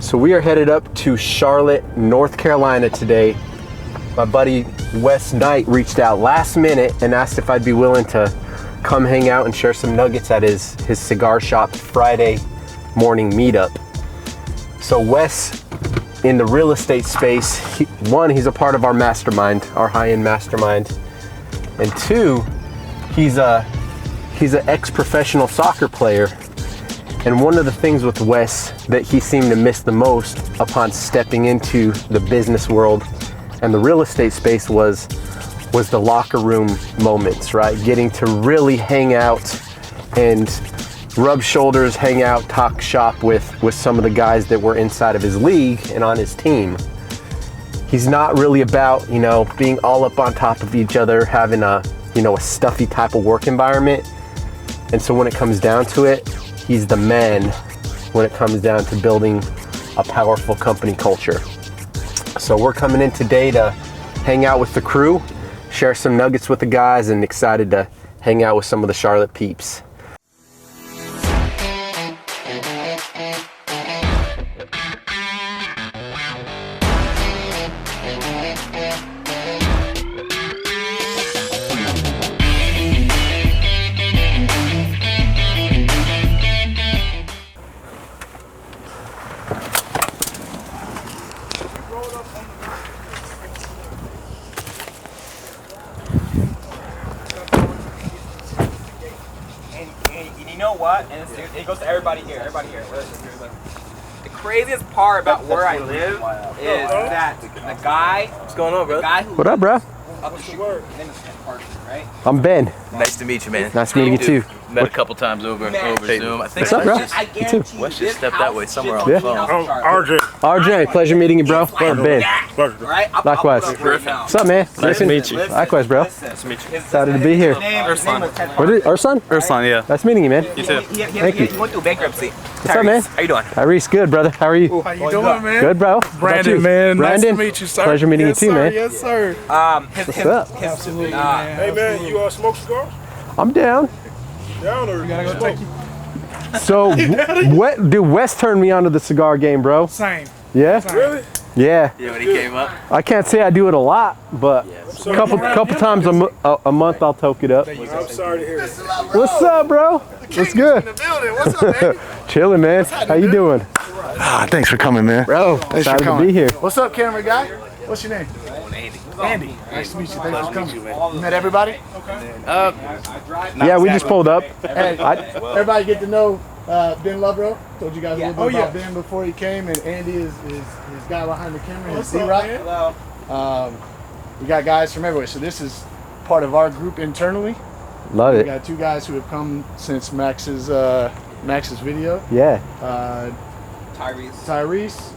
So we are headed up to Charlotte, North Carolina today. My buddy Wes Knight reached out last minute and asked if I'd be willing to come hang out and share some nuggets at his cigar shop Friday morning meetup. So Wes, in the real estate space, he's a part of our mastermind, our high-end mastermind, and two, he's an ex-professional soccer player. And one of the things with Wes that he seemed to miss the most upon stepping into the business world and the real estate space was the locker room moments, right? Getting to really hang out and rub shoulders, hang out, talk shop with some of the guys that were inside of his league and on his team. He's not really about, being all up on top of each other, having a stuffy type of work environment. And so when it comes down to it, he's the man when it comes down to building a powerful company culture. So we're coming in today to hang out with the crew, share some nuggets with the guys, and excited to hang out with some of the Charlotte peeps. You know what? And it goes to everybody here. The craziest part about where I live is that the guy. What's going on, bro? What up, bro? Right? I'm Ben. Nice to meet you, man. Nice meeting you too. Met a couple times over Zoom. I think What's up, bro? Wes just stepped that way somewhere on the phone. RJ, pleasure meeting you, bro. I'm Ben. Likewise. What's up, man? Nice to meet you. Likewise, bro. Nice to meet you. Excited to be here. What is it? Ursan? Ursan, yeah. Nice meeting you, man. You too. Thank you. He went through bankruptcy. What's up, man? How you doing? Tyrese, good, brother. How are you? How you doing, man? Good, bro. Brandon, man. Brandon. Nice to meet you, sir. Pleasure meeting you too, man. Yes, sir. What's up? Absolutely, Hey man, you smoke cigars? I'm down. Down or you gotta go take you? So, dude, Wes turned me onto the cigar game, bro. Same. Yeah? Really? Yeah. Yeah, when he came up. I can't say I do it a lot, but a couple times a month I'll toke it up. I'm sorry to hear it. What's up, bro? What's good? What's up, baby? Chilling, man. How you doing? Thanks for coming, man. Bro, excited to be here. What's up, camera guy? What's your name? Andy. Nice to meet you. Thanks for coming. You met everybody? Yeah, we just pulled up. Hey, everybody get to know Ben Lovero. Told you guys a little bit about Ben before he came, and Andy is his guy behind the camera. His D-Rock. Hello. We got guys from everywhere. So this is part of our group internally. Love We it. got two guys who have come since Max's video. Yeah. Tyrese.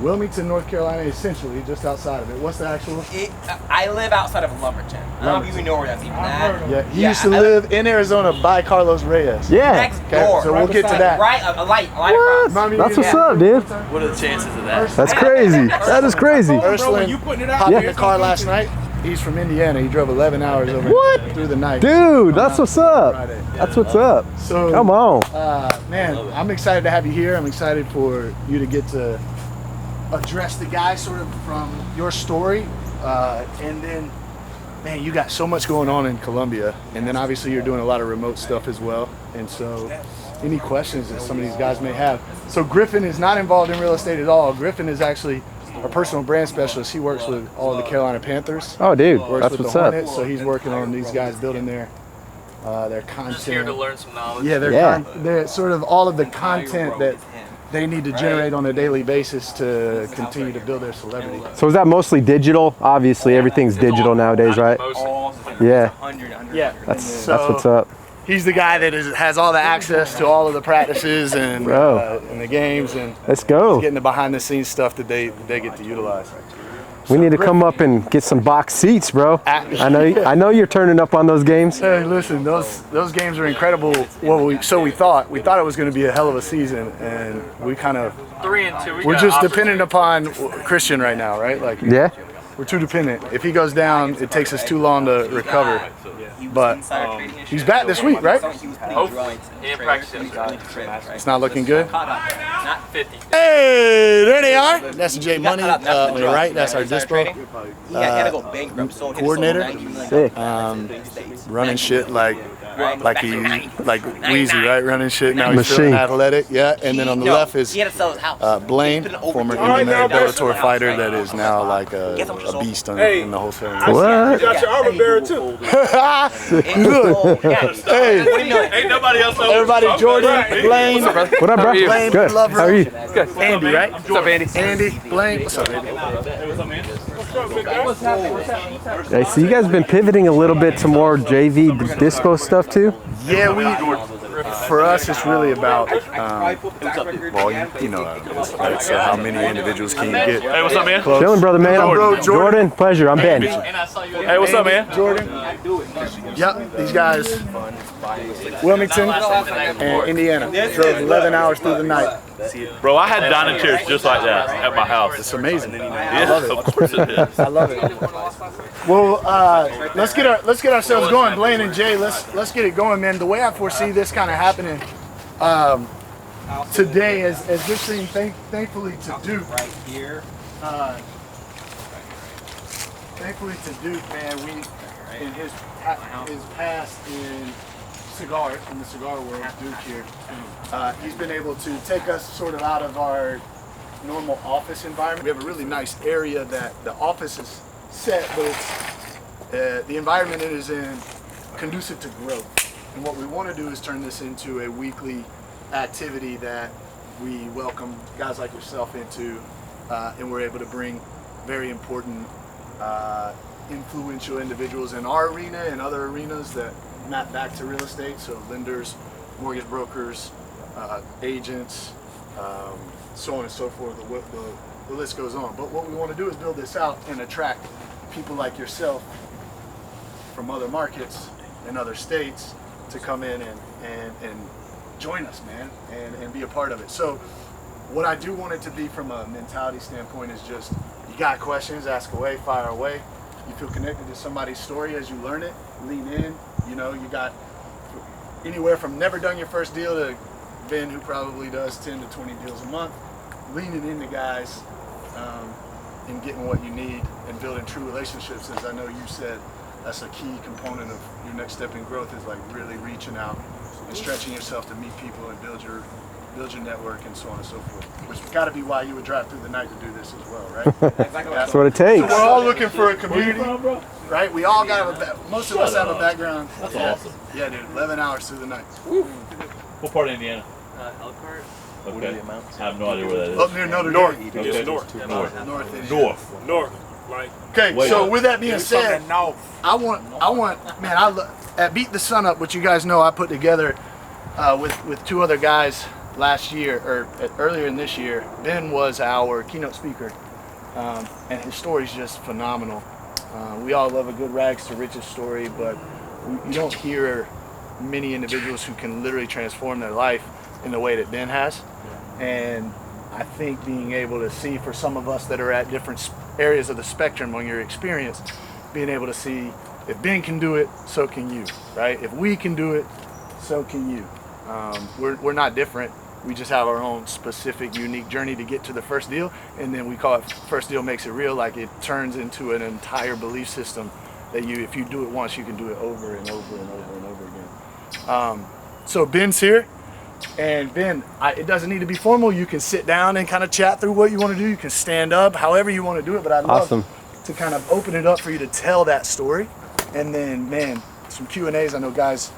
Wilmington, North Carolina, essentially, just outside of it. What's the actual? I live outside of Lumberton. I don't even know where that's even at. Yeah, he used to live in Arizona by Carlos Reyes. Yeah. Next Okay, door. so we'll get to that. Right, a light What? across. That's what's up, dude. What are the chances of that? That's crazy. That is crazy. Ursula hopped in the car last night. He's from Indiana. He drove 11 hours over through the night. Dude, that's what's up. That's what's up. So, come on. Man, I'm excited to have you here. I'm excited for you to get to address the guy sort of from your story. And then, man, you got so much going on in Colombia. And then obviously you're doing a lot of remote stuff as well. And so any questions that some of these guys may have. So Griffin is not involved in real estate at all. Griffin is actually a personal brand specialist. He works with all of the Carolina Panthers. Oh, dude, Works that's with what's the up. Hornets, so he's working on these guys building their content. Just here to learn some knowledge. Yeah, they're sort of all of the content that they need to generate on a daily basis to continue to build their celebrity. So is that mostly digital? Obviously, everything's digital nowadays, right? Yeah. Yeah, That's what's up. He's the guy that has all the access to all of the practices and the games, and Let's go. getting the behind the scenes stuff that they get to utilize. We need to come up and get some box seats, bro. I know you're turning up on those games. Hey, listen, those games are incredible. Well, we thought it was going to be a hell of a season, and we kind of 3-2. we're just dependent upon Christian right now, right? Like, Yeah. we're too dependent. If he goes down, it takes us too long to recover. But he's back this week, right? Hopefully. He didn't practice yesterday. It's not looking good. Not 50. Hey, there, that's Jay Money. On the right, that's our dispo coordinator. Sick. Running shit like Weezy, right? Running shit. Now he's Machine. feeling athletic, yeah. And then on the left is Blaine, former MMA Bellator fighter that is now like a beast in the wholesaling. What? You got your armor bearer too. Hey, Ain't nobody else over. everybody, Jordan, Blaine, What up, bro? Blaine, Good. love How are you? Good. Andy, right? What's up, Andy? Andy, Blaine, what's up, Andy? Hey, so you guys been pivoting a little bit to more JV dispo stuff too? Yeah, for us, it's really about volume. You know, it's how many individuals can you get. Hey, what's up, man? Close. Chilling, brother, man. Bro, Jordan, pleasure. I'm Ben. Hey, what's up, man? Jordan. Yep, these guys, Wilmington and Indiana, drove 11 hours through the night. Bro, I had dining chairs just like that at my house. It's amazing. Yeah, of course it is. I love it. Well, let's get ourselves going, Blaine and Jay. Let's get it going, man. The way I foresee this kind of happening today, as this thing thankfully to Duke. Right here. Thankfully to Duke, man, we in his past in the cigar world, Duke here, he's been able to take us sort of out of our normal office environment. We have a really nice area that the office is set, but it's the environment it is in conducive to growth. And what we want to do is turn this into a weekly activity that we welcome guys like yourself into, and we're able to bring very important, influential individuals in our arena and other arenas that map back to real estate. So lenders, mortgage brokers, agents, so on and so forth. The list goes on. But what we want to do is build this out and attract people like yourself from other markets and other states to come in and join us, man, and be a part of it. So what I do want it to be from a mentality standpoint is just, you got questions, ask away, fire away. You feel connected to somebody's story as you learn it, lean in. You know, you got anywhere from never done your first deal to Ben, who probably does 10 to 20 deals a month, leaning into guys and getting what you need and building true relationships. As I know you said, that's a key component of your next step in growth, is like really reaching out and stretching yourself to meet people and build your network and so on and so forth. Which got to be why you would drive through the night to do this as well, right? That's what it takes. So we're all looking for a community, right? We all got most of us have a background. That's awesome. Yeah, dude, 11 hours through the night. What part of Indiana? Elkhart. Okay. I have no idea where that is. Up near Notre North. Dame. Just north. North. North. North. Like, Okay, Wait. so with that being said, I want, man, at Beat the Sun Up, which you guys know I put together with two other guys last year, or earlier in this year. Ben was our keynote speaker, and his story's just phenomenal. We all love a good rags to riches story, but you don't hear many individuals who can literally transform their life in the way that Ben has. And I think being able to see, for some of us that are at different areas of the spectrum on your experience, being able to see, if Ben can do it, so can you, right? If we can do it, so can you. We're not different. We just have our own specific, unique journey to get to the first deal, and then we call it first deal makes it real. Like, it turns into an entire belief system that if you do it once, you can do it over and over and over and over again. So Ben's here, and Ben, it doesn't need to be formal. You can sit down and kind of chat through what you want to do. You can stand up, however you want to do it. But I'd love to kind of open it up for you to tell that story, and then, man, some Q&As. I know guys.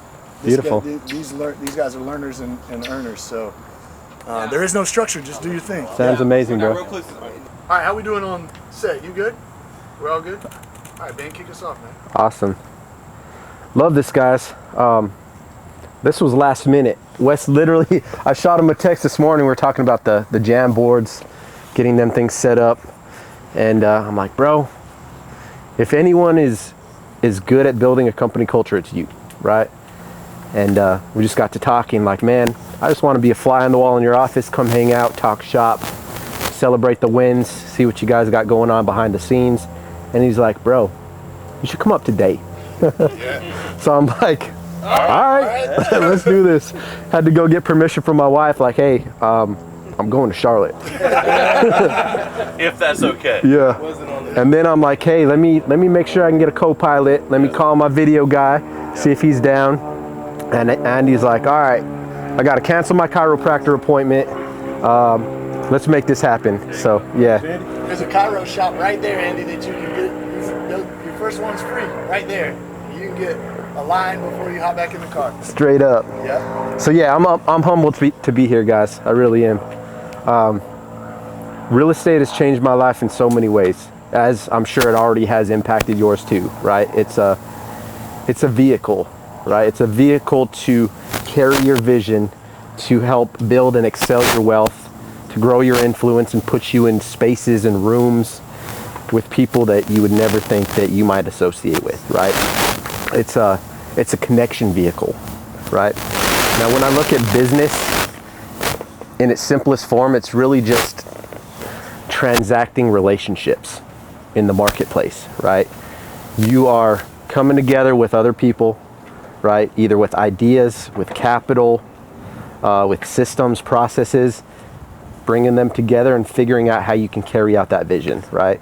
Beautiful. These guys are learners and earners. So there is no structure. Just do your thing. Sounds amazing, bro. All right, how we doing on set? You good? We're all good? All right, Ben, kick us off, man. Awesome. Love this, guys. This was last minute. Wes literally, I shot him a text this morning. We were talking about the jam boards, getting them things set up. And I'm like, bro, if anyone is good at building a company culture, it's you, right? And we just got to talking, like, man, I just want to be a fly on the wall in your office, come hang out, talk shop, celebrate the wins, see what you guys got going on behind the scenes. And he's like, bro, you should come up to date. So I'm like, all right, let's do this. Had to go get permission from my wife, like, hey, I'm I'm going to Charlotte. If that's okay. Yeah. And then I'm like, hey, let me make sure I can get a co-pilot. Let me call my video guy, see if he's down. And Andy's like, all right, I got to cancel my chiropractor appointment. Let's make this happen. So, yeah. There's a chiro shop right there, Andy, that you can get. Your first one's free, right there. You can get a line before you hop back in the car. Straight up. Yeah. So yeah, I'm humbled to be here, guys. I really am. Real estate has changed my life in so many ways, as I'm sure it already has impacted yours too, right? It's a vehicle, right? It's a vehicle to carry your vision, to help build and excel your wealth, to grow your influence and put you in spaces and rooms with people that you would never think that you might associate with, right? It's a connection vehicle, right? Now, when I look at business in its simplest form, it's really just transacting relationships in the marketplace, right? You are coming together with other people, right? Either with ideas, with capital, with systems, processes, bringing them together and figuring out how you can carry out that vision, right?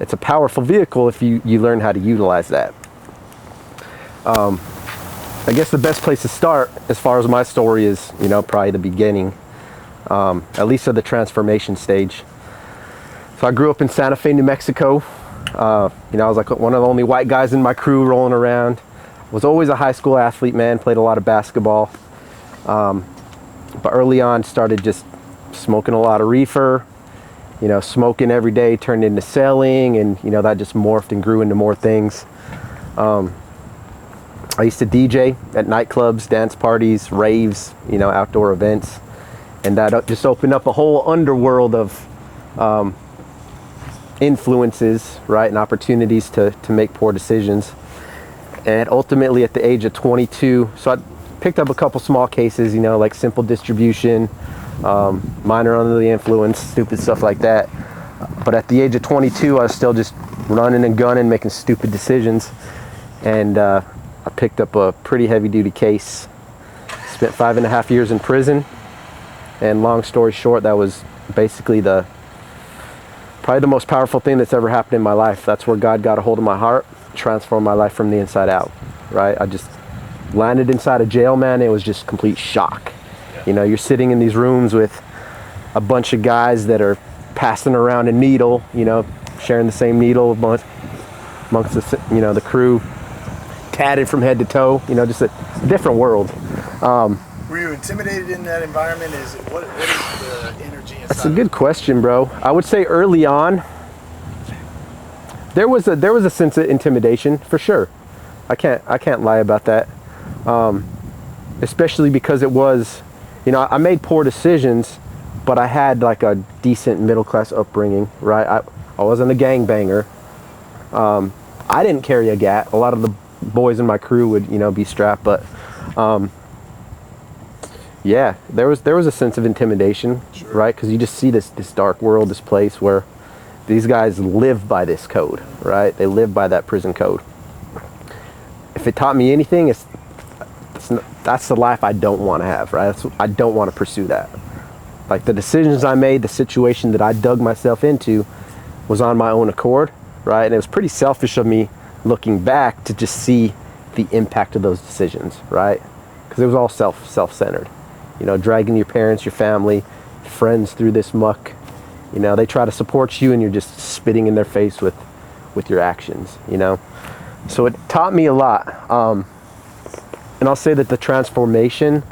It's a powerful vehicle if you learn how to utilize that. I guess the best place to start as far as my story is, probably the beginning, at least of the transformation stage. So I grew up in Santa Fe, New Mexico. I was like one of the only white guys in my crew rolling around. Was always a high school athlete, man, played a lot of basketball. But early on started just smoking a lot of reefer, smoking every day turned into selling, and that just morphed and grew into more things. I used to DJ at nightclubs, dance parties, raves, outdoor events, and that just opened up a whole underworld of influences, right, and opportunities to make poor decisions. And ultimately at the age of 22, so I picked up a couple small cases, like simple distribution, minor under the influence, stupid stuff like that. But at the age of 22, I was still just running and gunning, making stupid decisions. And I picked up a pretty heavy duty case, spent 5.5 years in prison. And long story short, that was basically probably the most powerful thing that's ever happened in my life. That's where God got a hold of my heart, transformed my life from the inside out, right? I just landed inside a jail, man. It was just complete shock. You're sitting in these rooms with a bunch of guys that are passing around a needle, sharing the same needle amongst the crew, tatted from head to toe, just a different world. Were you intimidated in that environment? What is the energy inside? That's a good question, bro. I would say early on, there was a sense of intimidation for sure. I can't lie about that. Especially because it was, I made poor decisions, but I had like a decent middle class upbringing, right? I wasn't a gangbanger. I didn't carry a gat. A lot of the boys in my crew would, be strapped, but yeah, there was a sense of intimidation, sure, right? Because you just see this dark world, this place where these guys live by this code, right? They live by that prison code. If it taught me anything, that's the life I don't want to have, right? I don't want to pursue that. Like the decisions I made, the situation that I dug myself into was on my own accord, right? And it was pretty selfish of me looking back to just see the impact of those decisions, right? Because it was all self-centered. Dragging your parents, your family, friends through this muck. They try to support you and you're just spitting in their face with your actions, So it taught me a lot. And I'll say that the transformation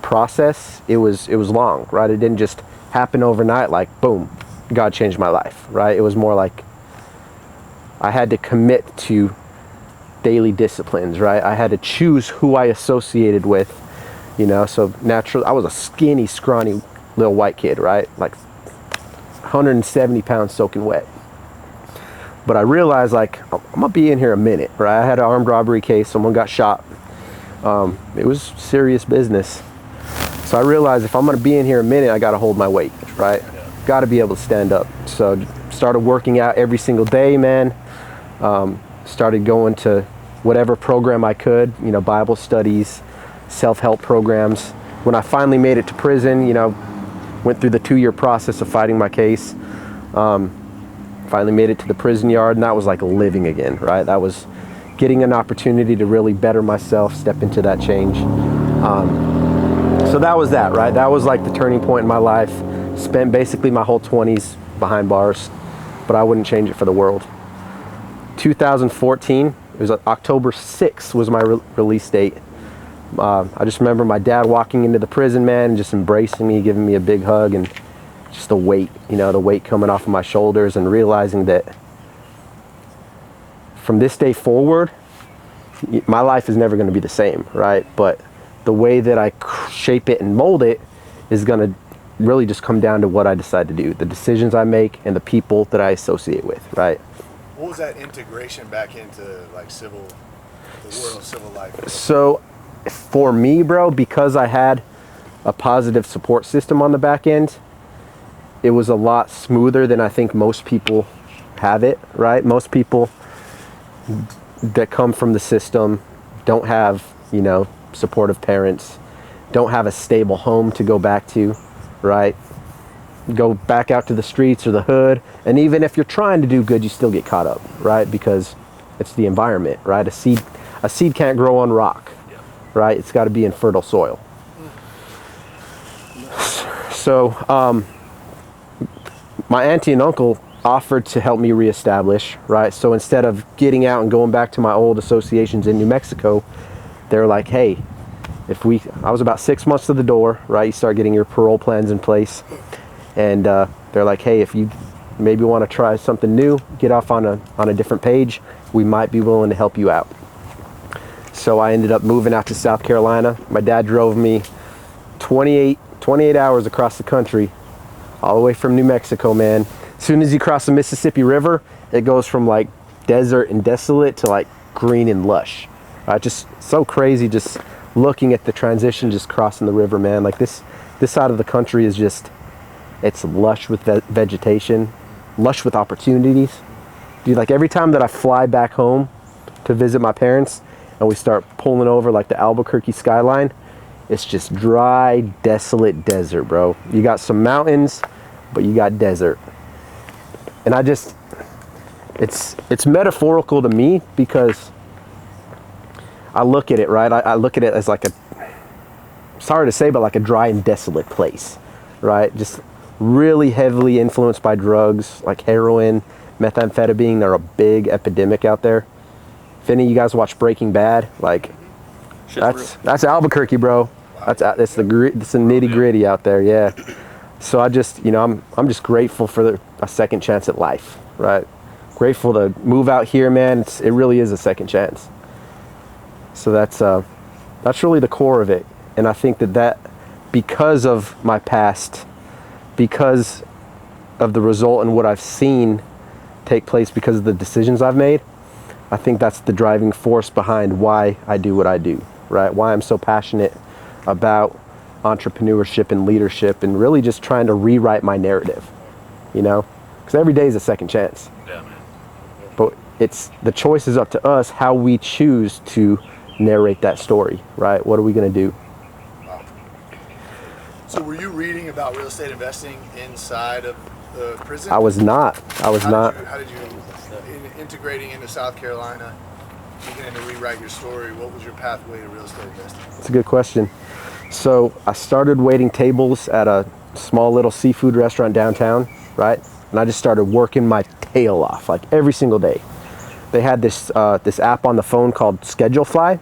process, it was long, right? It didn't just happen overnight, like boom, God changed my life, right? It was more like I had to commit to daily disciplines, right? I had to choose who I associated with, so naturally I was a skinny, scrawny little white kid, right? Like 170 pounds soaking wet. But I realized, like, I'm gonna be in here a minute, right? I had an armed robbery case, someone got shot. It was serious business. So I realized if I'm gonna be in here a minute, I gotta hold my weight, right? Gotta be able to stand up. So started working out every single day, man. Started going to whatever program I could, Bible studies, self-help programs. When I finally made it to prison, Went through the 2-year process of fighting my case. Finally made it to the prison yard, and that was like living again, right? That was getting an opportunity to really better myself, step into that change. So that was that, right? That was like the turning point in my life. Spent basically my whole 20s behind bars, but I wouldn't change it for the world. 2014, it was October 6th was my release date. I just remember my dad walking into the prison, man, and just embracing me, giving me a big hug, and just the weight, the weight coming off of my shoulders, and realizing that from this day forward, my life is never going to be the same, right? But the way that I shape it and mold it is going to really just come down to what I decide to do, the decisions I make, and the people that I associate with, right? What was that integration back into like the world of civil life? So for me, bro, because I had a positive support system on the back end, it was a lot smoother than I think most people have it, right? Most people that come from the system don't have, supportive parents, don't have a stable home to go back to, right? Go back out to the streets or the hood, and even if you're trying to do good, you still get caught up, right? Because it's the environment, right? A seed can't grow on rock, right? It's got to be in fertile soil. So my auntie and uncle offered to help me reestablish, right? So instead of getting out and going back to my old associations in New Mexico, they're like, hey, I was about 6 months to the door, right? You start getting your parole plans in place. And they're like, hey, if you maybe want to try something new, get off on a different page, we might be willing to help you out. So I ended up moving out to South Carolina. My dad drove me 28 hours across the country, all the way from New Mexico, man. As soon as you cross the Mississippi River, it goes from like desert and desolate to like green and lush. Just so crazy, just looking at the transition, just crossing the river, man. Like this side of the country is just, it's lush with vegetation, lush with opportunities. Dude, like every time that I fly back home to visit my parents and we start pulling over like the Albuquerque skyline, it's just dry, desolate desert, bro. You got some mountains, but you got desert. And it's metaphorical to me because I look at it, right? I look at it as like sorry to say, but like a dry and desolate place, right? Just really heavily influenced by drugs like heroin, methamphetamine. They're a big epidemic out there. If any of you guys watch Breaking Bad, like that's Albuquerque, bro. It's the nitty gritty out there, yeah. So I just, I'm just grateful for a second chance at life, right? Grateful to move out here, man. It really is a second chance. So that's really the core of it. And I think that because of my past, because of the result and what I've seen take place because of the decisions I've made, I think that's the driving force behind why I do what I do, right? Why I'm so passionate about entrepreneurship and leadership and really just trying to rewrite my narrative, because every day is a second chance. Yeah, man. But the choice is up to us how we choose to narrate that story, right? What are we going to do? Wow. So were you reading about real estate investing inside of the prison? I was not. How did you integrating into South Carolina, beginning to rewrite your story, what was your pathway to real estate investing? That's a good question. So I started waiting tables at a small little seafood restaurant downtown, right? And I just started working my tail off, like every single day. They had this app on the phone called Schedule Fly,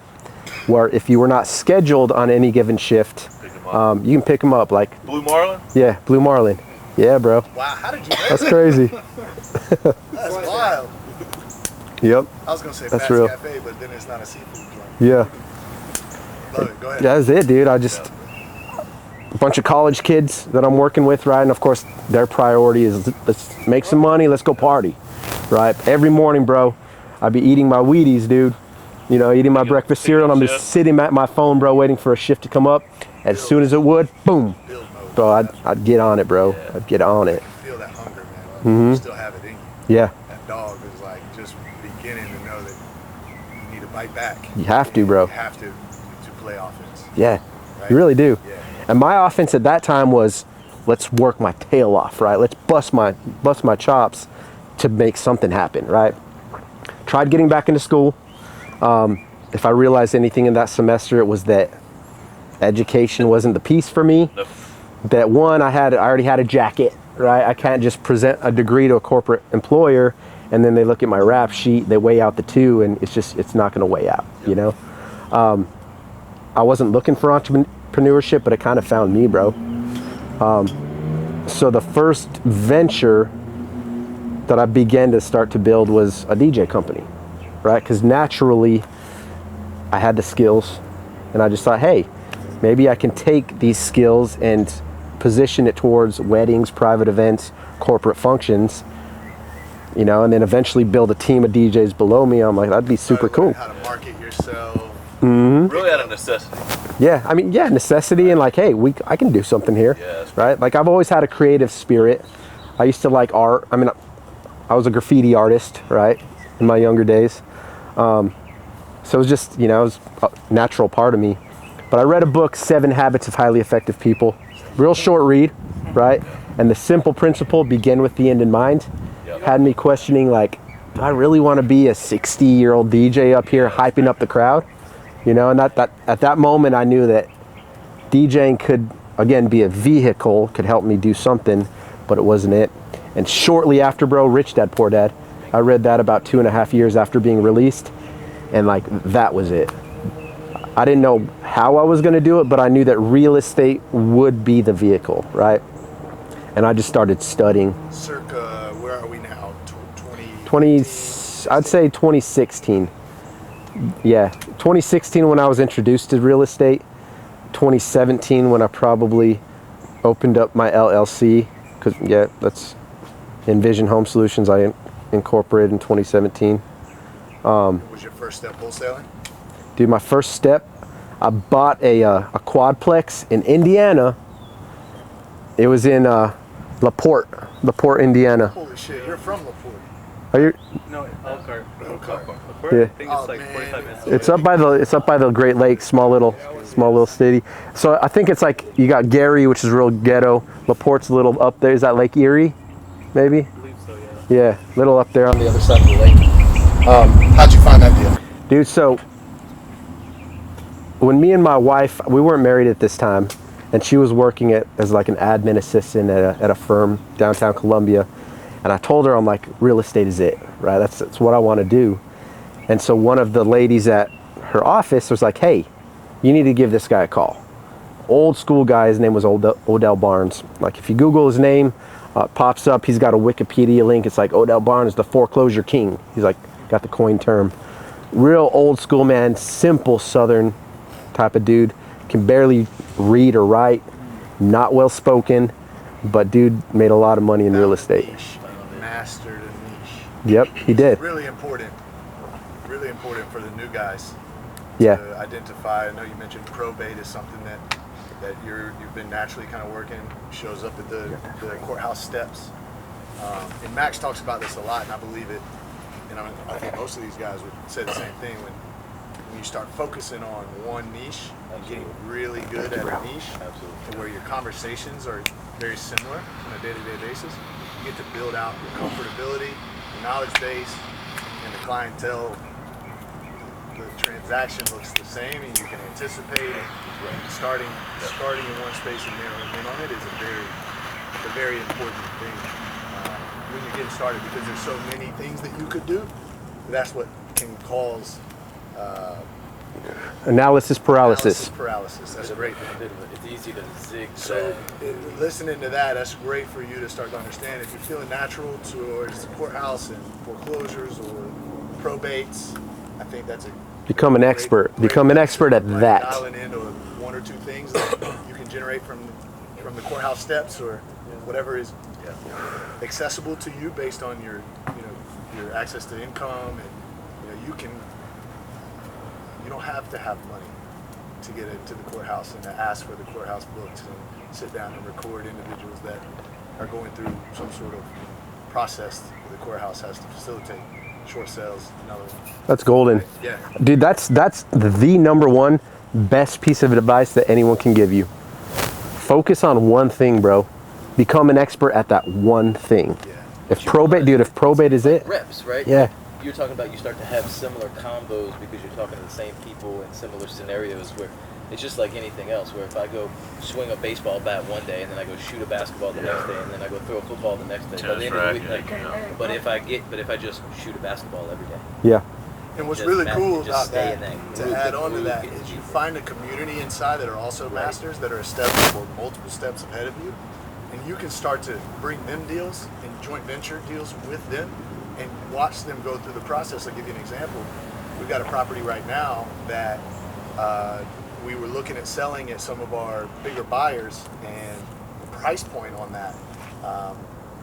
where if you were not scheduled on any given shift, you can pick them up. Like Blue Marlin? Yeah, Blue Marlin. Yeah, bro. Wow, how did you know That's crazy. That's wild. Yep. I was going to say That's Fast real. Cafe, but then it's not a seafood joint. Yeah. Love it. Go ahead. That's it, dude. A bunch of college kids that I'm working with, right? And of course, their priority is let's make some money, let's go party, right? Every morning, bro, I'd be eating my Wheaties, dude. Eating my breakfast cereal, and I'm just sitting at my phone, bro, waiting for a shift to come up. As soon as it would, boom, bro, I'd get on it, bro. I'd get on it. Feel that hunger, man. You still have it in you. Yeah. That dog is like just beginning to know that you need to bite back. You have to, bro. You have to play offense. Yeah, Right? you really do. Yeah. And my offense at that time was let's work my tail off, right? Let's bust my chops to make something happen, right? Tried getting back into school. If I realized anything in that semester, it was that education wasn't the piece for me. Nope. That one, I already had a jacket, right? I can't just present a degree to a corporate employer and then they look at my rap sheet, they weigh out the two, and it's not going to weigh out, you know? I wasn't looking for entrepreneurship, but it kind of found me, bro. So the first venture that I began to start to build was a DJ company, right? Because naturally, I had the skills, and I just thought, hey, maybe I can take these skills and position it towards weddings, private events, corporate functions, you know, and then eventually build a team of DJs below me. I'm like, that'd be super cool. How to market yourself. Mm-hmm. Really out of necessity. Yeah, I mean, yeah, necessity, and like, hey, I can do something here, right? Like, I've always had a creative spirit. I used to like art. I mean, I was a graffiti artist, right, in my younger days. So it was just, you know, it was a natural part of me. But I read a book, 7 Habits of Highly Effective People. Real short read, right? And the simple principle, begin with the end in mind, had me questioning, like, do I really want to be a 60-year-old DJ up here hyping up the crowd? You know, and at that moment, I knew that DJing could, again, be a vehicle, could help me do something, but it wasn't it. And shortly after, bro, Rich Dad, Poor Dad, I read that about 2.5 years after being released, and like, that was it. I didn't know how I was going to do it, but I knew that real estate would be the vehicle, right? And I just started studying. Circa, where are we now? 20, I'd say 2016. Yeah, 2016 when I was introduced to real estate. 2017 when I probably opened up my LLC, because yeah, that's Envision Home Solutions. I incorporated in 2017. What was your first step wholesaling? Dude, my first step, I bought a quadplex in Indiana. It was in LaPorte, Indiana. Holy shit, you're from LaPorte. Are you? No, Elkhart. Yeah. I think it's like 45 minutes. It's up by the Great Lakes, small little city. So I think it's like you got Gary, which is real ghetto. LaPorte's a little up there. Is that Lake Erie? Maybe. I believe so, yeah. Yeah, little up there on the other side of the lake. How'd you find that deal? Dude, so when me and my wife, we weren't married at this time, and she was working as like an admin assistant at a firm downtown Columbia, and I told her, I'm like, real estate is it, right? That's what I want to do. And so one of the ladies at her office was like, hey, you need to give this guy a call. Old school guy, his name was Odell Barnes. Like, if you Google his name, pops up, he's got a Wikipedia link. It's like Odell Barnes, the foreclosure king. He's like, got the coin term. Real old school man, simple Southern type of dude. Can barely read or write, not well spoken, but dude made a lot of money in real estate. Mastered a niche. Yep, he did. Really important for the new guys. Yeah. To identify. I know you mentioned probate is something that you've been naturally kind of working. Shows up at the courthouse steps. And Max talks about this a lot, and I believe it. And I think most of these guys would say the same thing. When you start focusing on one niche and getting really good at a niche, to where your conversations are very similar on a day-to-day basis, you get to build out your comfortability, your knowledge base, and the clientele. The transaction looks the same, and you can anticipate. Starting in one space and narrowing in on it is a very important thing when you're getting started, because there's so many things that you could do. That's what can cause Analysis paralysis. That's a great thing. It's easy to zigzag. So, listening to that, that's great for you to start to understand. If you're feeling natural towards the courthouse and foreclosures or probates, I think that's Become an expert. Become an expert at that. Dialing into one or two things that you can generate from the courthouse steps or whatever is accessible to you based on your access to income, and you don't have to have money to get into the courthouse and to ask for the courthouse books and sit down and record individuals that are going through some sort of process that the courthouse has to facilitate. Short sales, another one. That's golden. Yeah. Dude, that's the number one best piece of advice that anyone can give you. Focus on one thing, bro. Become an expert at that one thing. Yeah. If probate is it, Reps, right? yeah. You're talking about you start to have similar combos because you're talking to the same people in similar scenarios where it's just like anything else, where if I go swing a baseball bat one day and then I go shoot a basketball the next day and then I go throw a football the next day. By the end of the week, like, but if I just shoot a basketball every day. Yeah. And what's Just really math, cool just about stay that, in that to groove, add the on to groove that, gets is you. you find a community inside that are also masters that are a step or multiple steps ahead of you, and you can start to bring them deals and joint venture deals with them and watch them go through the process. I'll give you an example. We've got a property right now that we were looking at selling at some of our bigger buyers, and the price point on that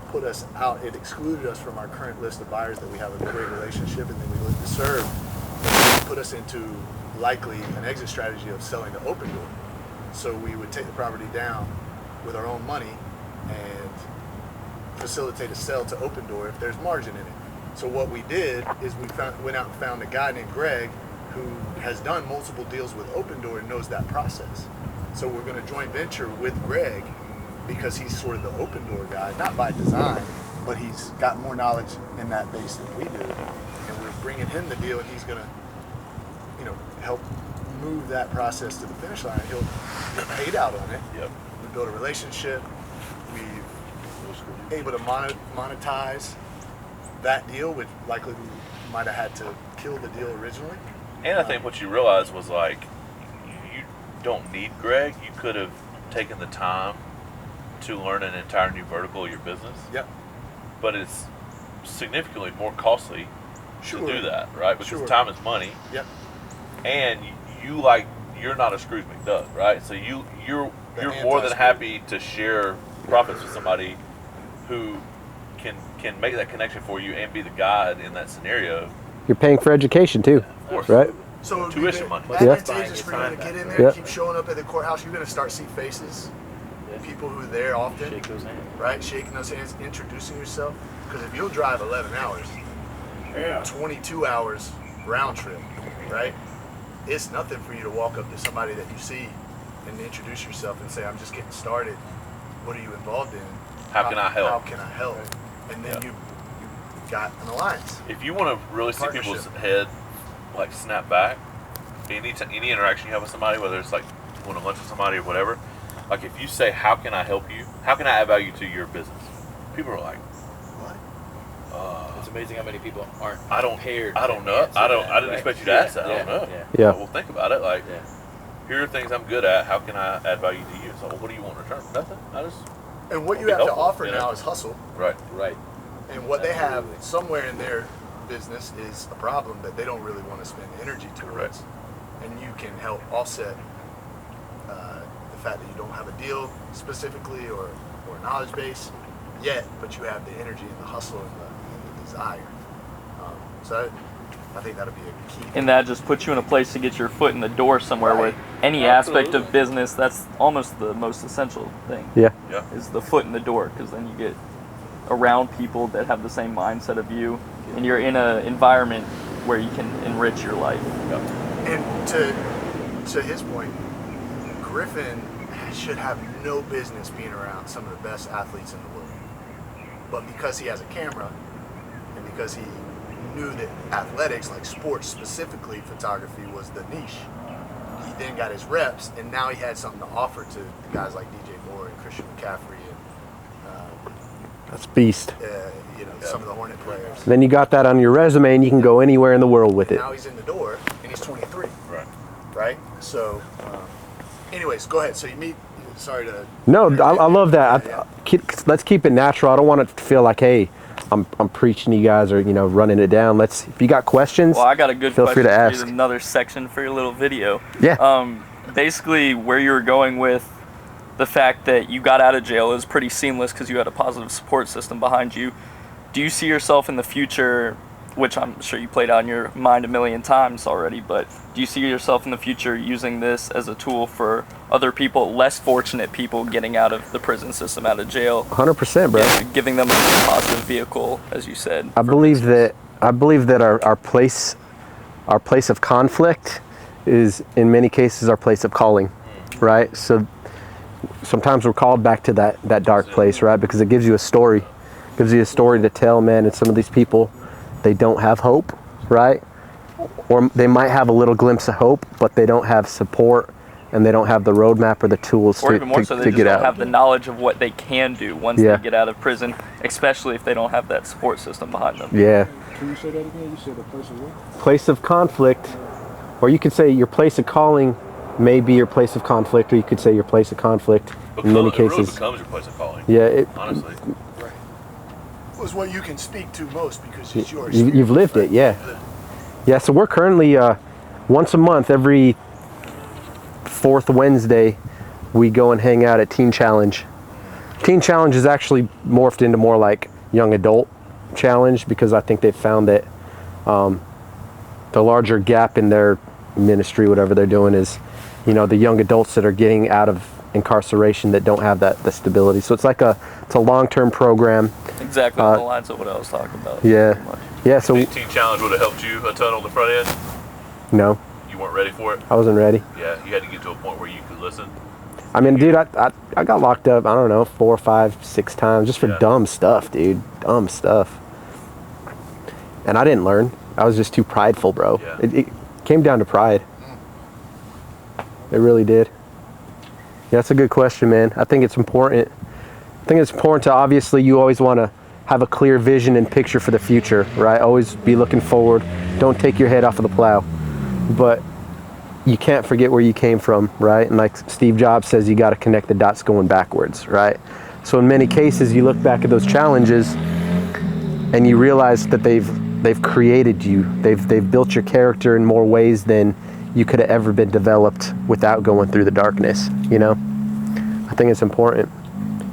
put us out. It excluded us from our current list of buyers that we have a great relationship and that we look to serve. It put us into likely an exit strategy of selling to open door. So we would take the property down with our own money and facilitate a sale to open door if there's margin in it. So what we did is we went out and found a guy named Greg who has done multiple deals with open door and knows that process. So we're going to joint venture with Greg because he's sort of the open door guy, not by design, but he's got more knowledge in that base than we do. And we're bringing him the deal, and he's going to, help move that process to the finish line. He'll get paid out on it. Yep. We build a relationship. We've able to monetize that deal, which likely we might have had to kill the deal originally. And I think what you realized was like, you don't need Greg. You could have taken the time to learn an entire new vertical of your business. Yep. But it's significantly more costly to do that, right? Because Sure. time is money. Yep. And you're not a Scrooge McDuck, right? So you're The more than anti-Scrooge. happy to share profits with somebody who can make that connection for you and be the guide in that scenario. You're paying for education too, Of course. right? So it would be Tuition money. advantageous for you to get in there, Yeah. keep showing up at the courthouse. You're going to start to see faces, people who are there often, Shake those hands. right? Shaking those hands, introducing yourself. Because if you'll drive 11 hours, 22 hours round trip, right? It's nothing for you to walk up to somebody that you see and introduce yourself and say, I'm just getting started. What are you involved in? How can I help? How can I help? And then you got an alliance. If you want to really see people's head like snap back, any interaction you have with somebody, whether it's like going to lunch with somebody or whatever, like if you say, how can I help you? How can I add value to your business? People are like, What? It's amazing how many people aren't I don't prepared. I don't know. I didn't expect you to ask that. I don't know. Yeah. Well, think about it. Like, here are things I'm good at. How can I add value to you? So, what do you want in return? Nothing. And what you Be have to helpful, offer you know? now is hustle. Right. Right. And what they have somewhere in their business is a problem that they don't really want to spend energy towards. And you can help offset the fact that you don't have a deal specifically or a knowledge base yet, but you have the energy and the hustle and the desire. So I think that'll be a key. And that just puts you in a place to get your foot in the door somewhere where any aspect of business, that's almost the most essential thing. Yeah. Yeah. Is the foot in the door, because then you get around people that have the same mindset of you, and you're in an environment where you can enrich your life. And to his point, Griffin should have no business being around some of the best athletes in the world. But because he has a camera, and because he knew that athletics, like sports specifically, photography was the niche, he then got his reps, and now he had something to offer to guys like DJ Moore and Christian McCaffrey and That's beast. some of the Hornet players. Then you got that on your resume and you can go anywhere in the world with it. Now he's in the door, and he's 23. Right. Right? So, anyways, go ahead. So you meet. Sorry to. No, I love that. Yeah. Let's keep it natural. I don't want it to feel like, hey, I'm preaching to you guys or running it down. If you got questions, Well, I got a good feel question free to for you, ask. another section for your little video. Yeah. Basically, where you were going with the fact that you got out of jail is pretty seamless because you had a positive support system behind you. Do you see yourself in the future, which I'm sure you played out in your mind a million times already, but do you see yourself in the future using this as a tool for other people, less fortunate people getting out of the prison system, out of jail? 100%, bro. Giving them a positive vehicle, as you said. I believe that our place of conflict is in many cases our place of calling, right? So sometimes we're called back to that dark place, right? Because it gives you a story. Gives you a story to tell, man. And some of these people, they don't have hope, right? Or they might have a little glimpse of hope, but they don't have support, and they don't have the roadmap or the tools or even more so, they just get don't out. have the knowledge of what they can do once they get out of prison, especially if they don't have that support system behind them. Yeah. Can you say that again? You said the place of what? Place of conflict, or you could say your place of calling may be your place of conflict, or you could say your place of conflict in many It really cases. becomes your place of calling. Yeah, Honestly. Was what you can speak to most because it's yours. you've lived it, yeah. Yeah, so we're currently once a month, every fourth Wednesday, we go and hang out at Teen Challenge. Teen Challenge is actually morphed into more like young adult challenge, because I think they've found that the larger gap in their ministry, whatever they're doing, is, you know, the young adults that are getting out of incarceration that don't have the stability. So it's like it's a long-term program. Exactly on the lines of what I was talking about. Yeah. Yeah, so The Teen Challenge would have helped you a ton on the front end. no, You weren't ready for it. I wasn't ready. Yeah, you had to get to a point where you could listen. I mean, dude, I got locked up, I don't know, 4, 5, 6 times just for dumb stuff, dude. Dumb stuff. And I didn't learn. I was just too prideful, bro. Yeah. It came down to pride. It really did. Yeah, that's a good question, man. I think it's important. I think it's important to, obviously, you always want to have a clear vision and picture for the future, right? Always be looking forward. Don't take your head off of the plow. But you can't forget where you came from, right? And like Steve Jobs says, you got to connect the dots going backwards, right? So in many cases, you look back at those challenges and you realize that they've created you. They've built your character in more ways than you could have ever been developed without going through the darkness, you know? I think it's important.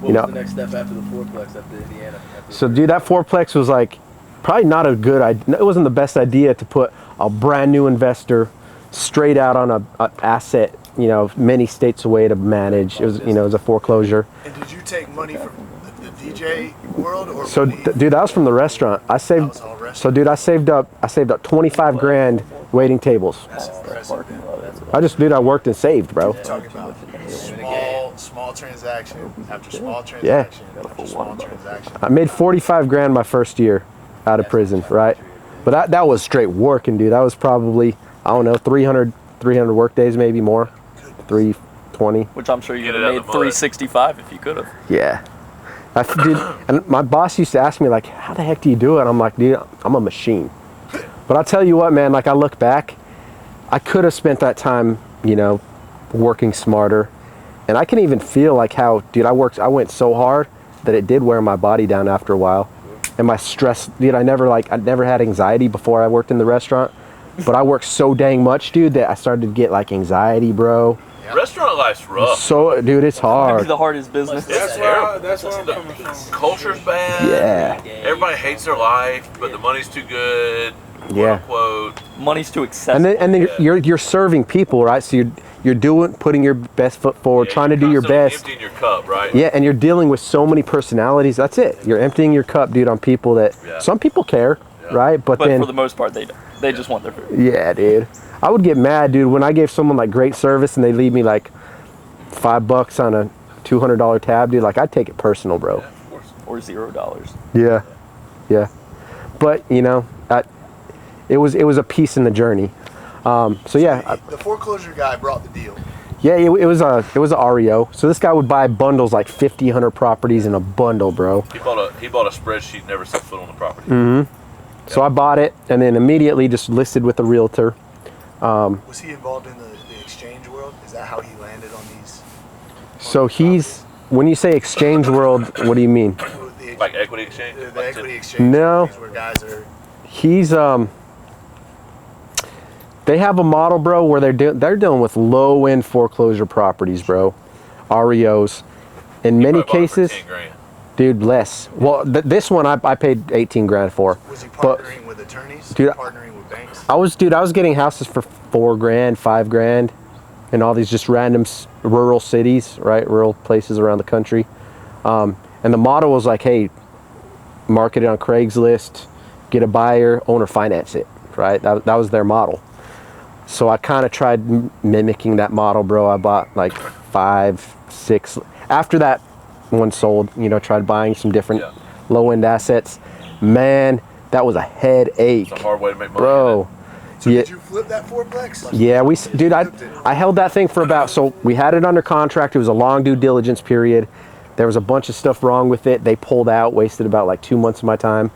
What was the next step after the fourplex, after Indiana? So dude, that fourplex was like probably not a good idea. It wasn't the best idea to put a brand new investor straight out on a asset, you know, many states away to manage. It was, you know, it was a foreclosure. And did you take money from the DJ world, or So dude, that was from the restaurant. I saved. was all restaurant. So dude, I saved up 25 grand waiting tables. That's impressive, man. I worked and saved, bro. Talking about small transaction after small Yeah. transaction after small transaction. I made 45 grand my first year out of prison, right? But that was straight working, dude. That was probably, I don't know, 300 work days, maybe more. 320. Which I'm sure you Get could it have out made of the mud. 365 if you could have. Yeah. Dude, and my boss used to ask me, like, how the heck do you do it? I'm like, dude, I'm a machine. But I'll tell you what, man, like I look back, I could have spent that time, you know, working smarter. And I can even feel like how, dude, I went so hard that it did wear my body down after a while. And my stress, dude, I never had anxiety before I worked in the restaurant. But I worked so dang much, dude, that I started to get like anxiety, bro. Restaurant life's rough. So, dude, it's Maybe hard. the hardest business. It's terrible. That's where I'm coming from. Culture's bad. Yeah. Everybody hates their life, but the money's too good. Yeah. Quote, unquote. Money's too accessible. And then you're serving people, right? So you're putting your best foot forward, Yeah, trying to you're do your constantly best. Emptying your cup, right? Yeah, and you're dealing with so many personalities. That's it. You're emptying your cup, dude, on people that some people care, right? But then for the most part, they don't. They just want their food. yeah, dude. I would get mad, dude, when I gave someone like great service and they leave me like $5 on a $200 tab, dude. Like I'd take it personal, bro. Yeah, of course. Or $0. Yeah, yeah. But you know, it was a piece in the journey. So yeah, The foreclosure guy brought the deal. yeah, it was a REO. So this guy would buy bundles, like 50, 100 properties in a bundle, bro. He bought a spreadsheet, never set foot on the property. Mm-hmm. So I bought it and then immediately just listed with a realtor. Was he involved in the exchange world? Is that how he landed on these? So when you say exchange world, what do you mean? Like equity exchange? The Like equity exchange. No. Where guys are. He's they have a model, bro, where they're dealing with low end foreclosure properties, bro, REOs. In many probably bought it for cases, 10 grand. dude, less. Well, this one I paid 18 grand for. Was he But partnering with attorneys? Dude, Partnering with banks? I was getting houses for 4 grand, 5 grand, in all these just random rural cities, right? Rural places around the country. And the model was like, hey, market it on Craigslist, get a buyer, owner finance it, right? That was their model. So I kind of tried mimicking that model, bro. I bought like 5, 6. After that one sold, you know, tried buying some different low-end assets. Man, that was a headache. It's a hard way to make money. Bro. So Yeah. did you flip that fourplex? Yeah, dude, I held that thing for about, so we had it under contract. It was a long due diligence period. There was a bunch of stuff wrong with it. They pulled out, wasted about like 2 months of my time.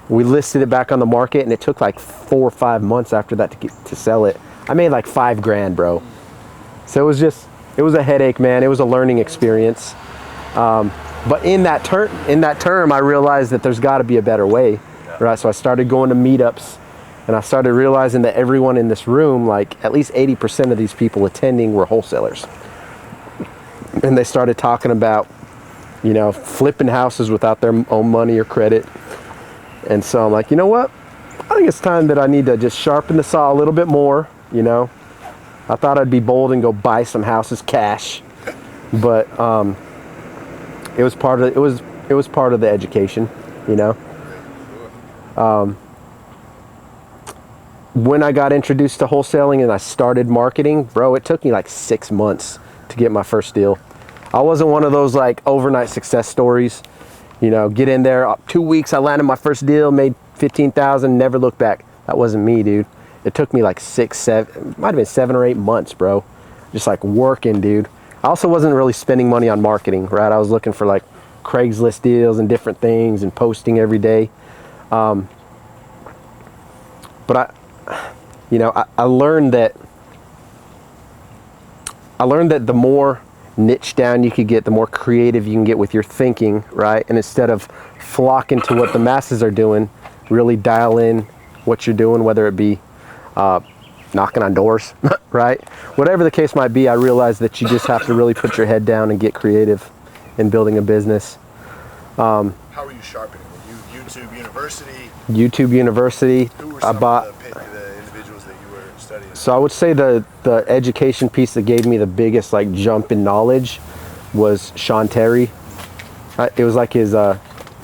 We listed it back on the market, and it took like 4 or 5 months after that to sell it. I made like $5,000, bro. So it was a headache, man. It was a learning experience. But in that term, I realized that there's got to be a better way, right? So I started going to meetups, and I started realizing that everyone in this room, like at least 80% of these people attending, were wholesalers. And they started talking about, you know, flipping houses without their own money or credit. And so I'm like, you know what? I think it's time that I need to just sharpen the saw a little bit more, you know. I thought I'd be bold and go buy some houses cash, but it was part of the education, you know. When I got introduced to wholesaling and I started marketing, bro, it took me like 6 months to get my first deal. I wasn't one of those like overnight success stories, you know, get in there, 2 weeks I landed my first deal, made 15,000, never looked back. That wasn't me, dude. It took me like 6, 7, might have been 7 or 8 months, bro. Just like working, dude. I also wasn't really spending money on marketing, right? I was looking for like Craigslist deals and different things and posting every day. But I learned that the more niche down you could get, the more creative you can get with your thinking, right? And instead of flocking to what the masses are doing, really dial in what you're doing, whether it be knocking on doors, right? Whatever the case might be, I realized that you just have to really put your head down and get creative in building a business. How were you sharpening? Were you YouTube University? YouTube University. Who were some of the individuals that you were studying? So I would say the education piece that gave me the biggest like jump in knowledge was Sean Terry. It was like his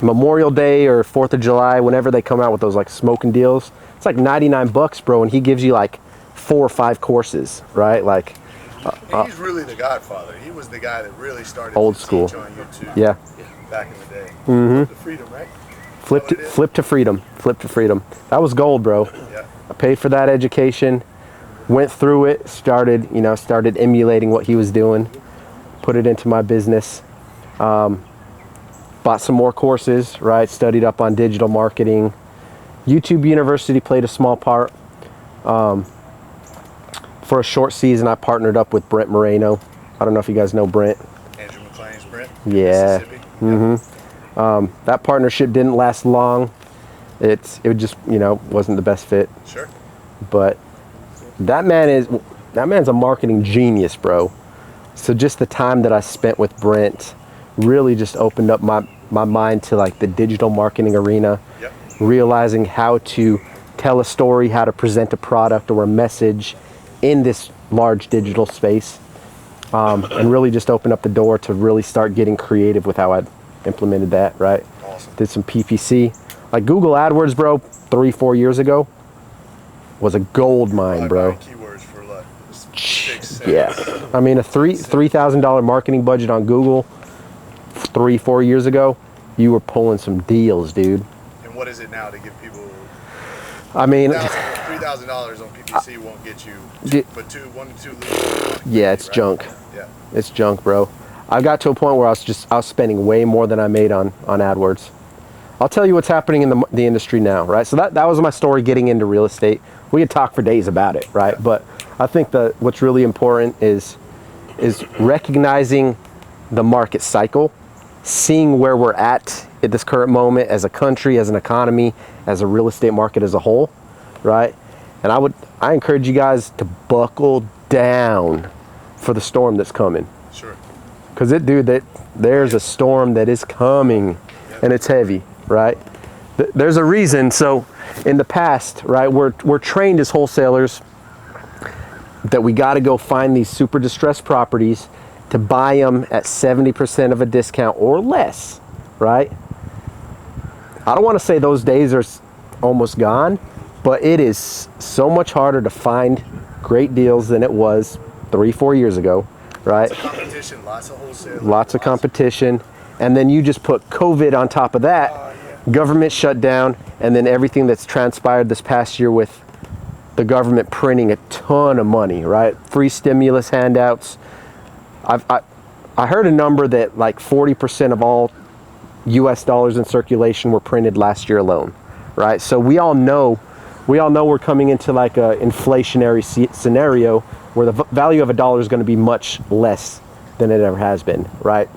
Memorial Day or 4th of July, whenever they come out with those like smoking deals. It's like $99, bro, and he gives you like 4 or 5 courses, right? Like he's really the godfather. He was the guy that really started old to school. teach on YouTube. Yeah. Back in the day. Mm-hmm. The freedom, right? Flip to freedom. Flip to freedom. That was gold, bro. Yeah. I paid for that education, went through it, started emulating what he was doing, put it into my business. Bought some more courses, right? Studied up on digital marketing. YouTube University played a small part. For a short season, I partnered up with Brent Moreno. I don't know if you guys know Brent. Andrew McLean's Brent. Yeah. Mississippi. Mm-hmm. That partnership didn't last long. It just, wasn't the best fit. Sure. But that man's a marketing genius, bro. So just the time that I spent with Brent really just opened up my mind to like the digital marketing arena. Yep. Realizing how to tell a story, how to present a product or a message in this large digital space. And really just opened up the door to really start getting creative with how I implemented that, right? Awesome. Did some PPC. Like Google AdWords, bro, 3-4 years ago was a gold mine, bro. Keywords for like 6, Yeah. I mean, a $3,000 marketing budget on Google 3-4 years ago, you were pulling some deals, dude. And what is it now to give people? I mean, $3,000 on PPC won't get you, but 1 to 2 leads. Yeah, it's right? junk. Yeah. It's junk, bro. I got to a point where I was spending way more than I made on AdWords. I'll tell you what's happening in the industry now, right? So that was my story getting into real estate. We could talk for days about it, right? Yeah. But I think that what's really important is recognizing the market cycle, seeing where we're at this current moment as a country, as an economy, as a real estate market as a whole, right? And I encourage you guys to buckle down for the storm that's coming. Sure. Because there's a storm that is coming, and it's heavy, right? There's a reason. So in the past, right, we're trained as wholesalers that we got to go find these super distressed properties to buy them at 70% of a discount or less, right? I don't want to say those days are almost gone, but it is so much harder to find great deals than it was 3-4 years ago, right? competition, lots of wholesale. Lots of competition. And then you just put COVID on top of that, government shut down, and then everything that's transpired this past year with the government printing a ton of money, right? Free stimulus handouts. I heard a number that like 40% of all US dollars in circulation were printed last year alone, right? So we all know we're coming into like a inflationary scenario where the value of a dollar is going to be much less than it ever has been, right?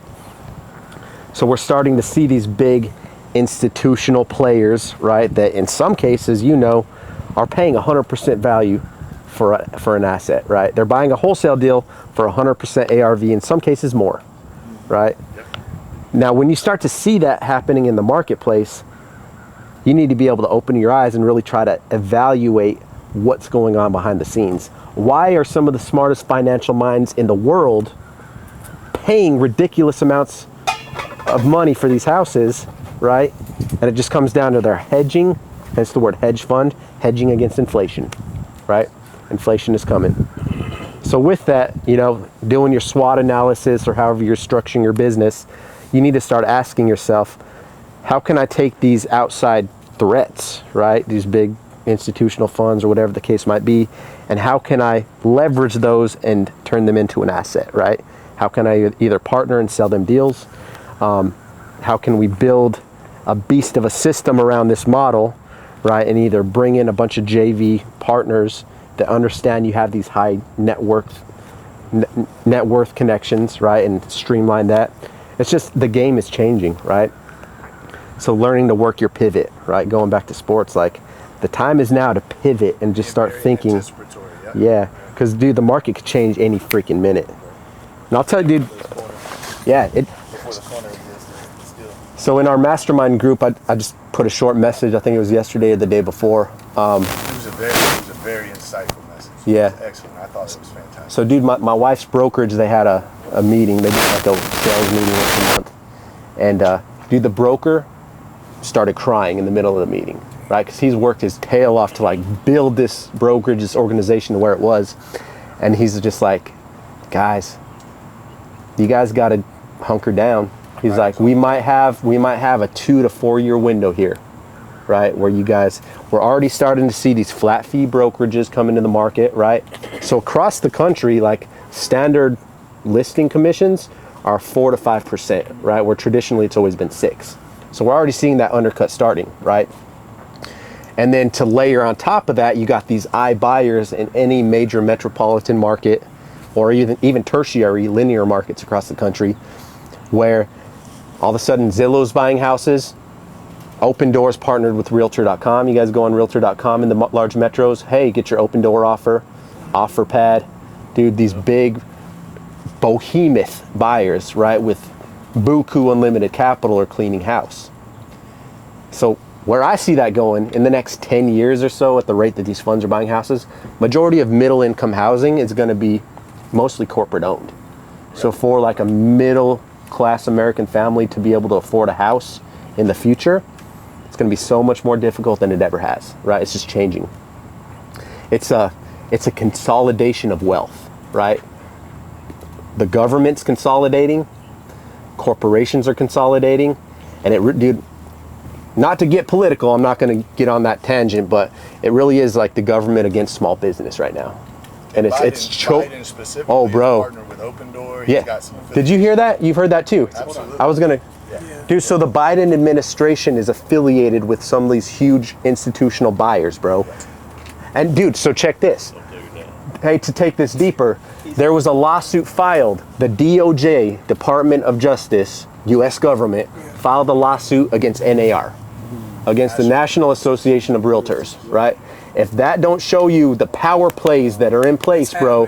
So we're starting to see these big institutional players, right, that in some cases, are paying 100% value for an asset, right? They're buying a wholesale deal for 100% ARV, in some cases more, right? Yep. Now, when you start to see that happening in the marketplace, you need to be able to open your eyes and really try to evaluate what's going on behind the scenes. Why are some of the smartest financial minds in the world paying ridiculous amounts of money for these houses, right? And it just comes down to their hedging, hence the word hedge fund, hedging against inflation, right? Inflation is coming. So with that, doing your SWOT analysis or however you're structuring your business, you need to start asking yourself, how can I take these outside threats, right? These big institutional funds or whatever the case might be, and how can I leverage those and turn them into an asset, right? How can I either partner and sell them deals? How can we build a beast of a system around this model, right? And either bring in a bunch of JV partners that understand you have these high net worth connections, right? And streamline that. It's just the game is changing, right? So learning to work your pivot, right? Going back to sports, like the time is now to pivot and just start thinking. Yeah, because dude, the market could change any freaking minute. And I'll tell you, dude, yeah, so in our mastermind group, I just put a short message. I think it was yesterday or the day before. It was a very insightful message. Yeah. It was excellent. I thought it was fantastic. So dude, my wife's brokerage, they had a meeting. They did like a sales meeting once a month. And dude, the broker started crying in the middle of the meeting, right? Because he's worked his tail off to like build this brokerage, this organization to where it was. And he's just like, guys, you guys got to hunker down. He's like, we might have a 2 to 4 year window here, right? Where we're already starting to see these flat fee brokerages come into the market, right? So across the country, like standard listing commissions are 4 to 5%, right? Where traditionally it's always been 6. So we're already seeing that undercut starting, right? And then to layer on top of that, you got these iBuyers in any major metropolitan market or even tertiary linear markets across the country, where all of a sudden Zillow's buying houses. Open Doors partnered with Realtor.com. You guys go on Realtor.com in the large metros. Hey, get your Open Door offer, OfferPad. Dude, these big behemoth buyers, right, with buku unlimited capital are cleaning house. So where I see that going in the next 10 years or so at the rate that these funds are buying houses, majority of middle income housing is going to be mostly corporate owned. So for like a middle class American family to be able to afford a house in the future, it's going to be so much more difficult than it ever has, right? It's just changing. It's a consolidation of wealth, right? The government's consolidating, corporations are consolidating, and dude, not to get political, I'm not going to get on that tangent, but it really is like the government against small business right now. And it's Biden specifically, oh, bro. partnered with Open Door. Yeah. Got some Did you hear that? You've heard that too? Absolutely. I was going to, dude, so the Biden administration is affiliated with some of these huge institutional buyers, bro. And dude, so check this. Hey, to take this deeper, there was a lawsuit filed. The DOJ, Department of Justice, U.S. government, filed a lawsuit against NAR, against the National Association of Realtors, right? If that don't show you the power plays that are in place, bro,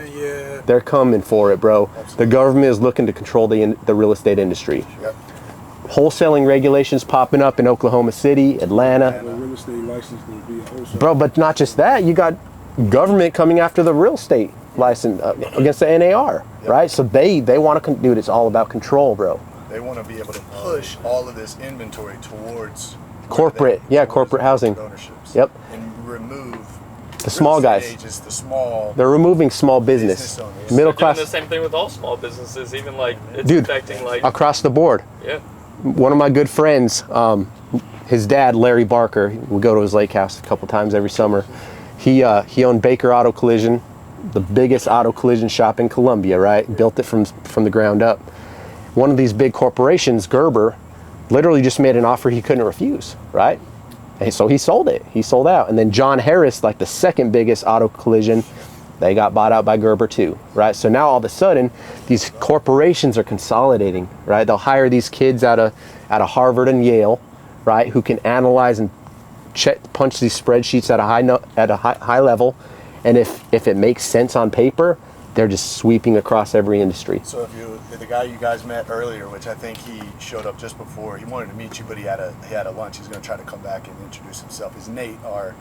they're coming for it, bro. The government is looking to control the real estate industry. Yep. Wholesaling regulations popping up in Oklahoma City, Atlanta. Real estate license to be a wholesaler. Bro, but not just that. You got government coming after the real estate license against the NAR, right? So they want to, dude, it's all about control, bro. They want to be able to push all of this inventory towards corporate housing. Ownerships. Yep. And remove The small real estate guys. agents, the small They're removing small business. owners. Middle They're doing class. the same thing with all small businesses, even like it's Dude, affecting like across the board. yeah. One of my good friends, his dad, Larry Barker, we go to his lake house a couple times every summer. He owned Baker Auto Collision, the biggest auto collision shop in Columbia, right? Built it from the ground up. One of these big corporations, Gerber, literally just made an offer he couldn't refuse, right? And so he sold it. He sold out. And then John Harris, like the second biggest auto collision, they got bought out by Gerber too, right? So now all of a sudden, these corporations are consolidating, right? They'll hire these kids out of Harvard and Yale, right, who can analyze and punch these spreadsheets at a high level, and if it makes sense on paper, they're just sweeping across every industry. So if the guy you guys met earlier, which I think he showed up just before, he wanted to meet you, but he had a lunch. He's going to try to come back and introduce himself. He's Nate, our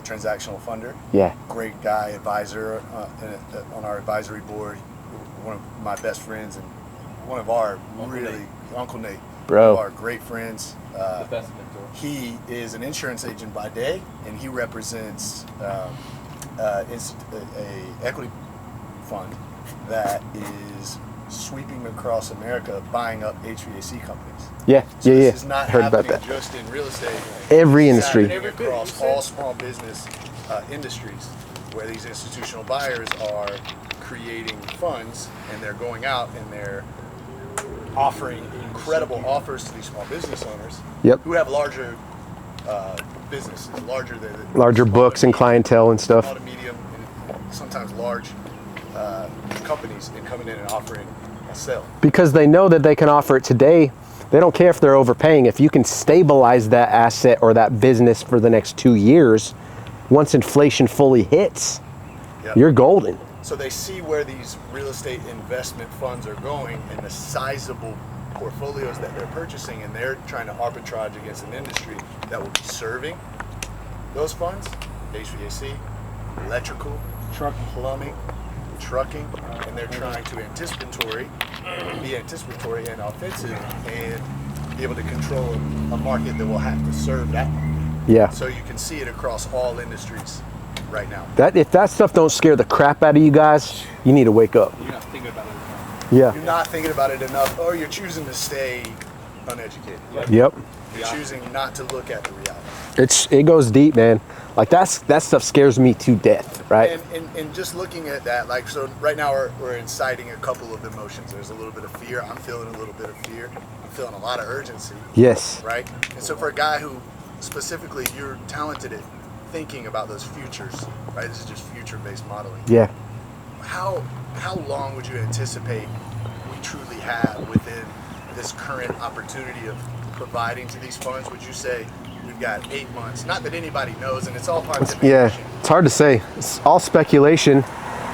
transactional funder. Yeah. Great guy, advisor on our advisory board. One of my best friends and one of our Uncle Nate. Bro. One of our great friends. The best mentor. He is an insurance agent by day, and he represents a equity fund that is sweeping across America, buying up HVAC companies. Yeah, So yeah, this is yeah. not Heard about happening that. just in real estate. Every It's industry. happening across all small business industries, where these institutional buyers are creating funds, and they're going out and they're offering incredible offers to these small business owners. Yep. Who have larger businesses, larger Larger books and clientele and stuff. small to medium, and sometimes large companies, and coming in and offering a sell. Because they know that they can offer it today. They don't care if they're overpaying. If you can stabilize that asset or that business for the next 2 years, once inflation fully hits, Yep. you're golden. So they see where these real estate investment funds are going and the sizable portfolios that they're purchasing, and they're trying to arbitrage against an industry that will be serving those funds: HVAC, electrical, plumbing, trucking, and they're trying to be anticipatory and offensive, and be able to control a market that will have to serve that. Yeah. So you can see it across all industries right now. That if that stuff don't scare the crap out of you guys, you need to wake up. You're not thinking about it enough. Yeah. You're not thinking about it enough, or you're choosing to stay uneducated. Yep. You're choosing not to look at the reality. It goes deep, man. Like that stuff scares me to death, right? And just looking at that, like, so right now we're inciting a couple of emotions. There's a little bit of fear. I'm feeling a little bit of fear. I'm feeling a lot of urgency, Yes. right? And so for a guy who specifically, you're talented at thinking about those futures, right? This is just future-based modeling. Yeah. How long would you anticipate we truly have within this current opportunity of providing to these funds? Would you say we've got 8 months? Not that anybody knows, and it's all pontification. Yeah. It's hard to say. It's all speculation.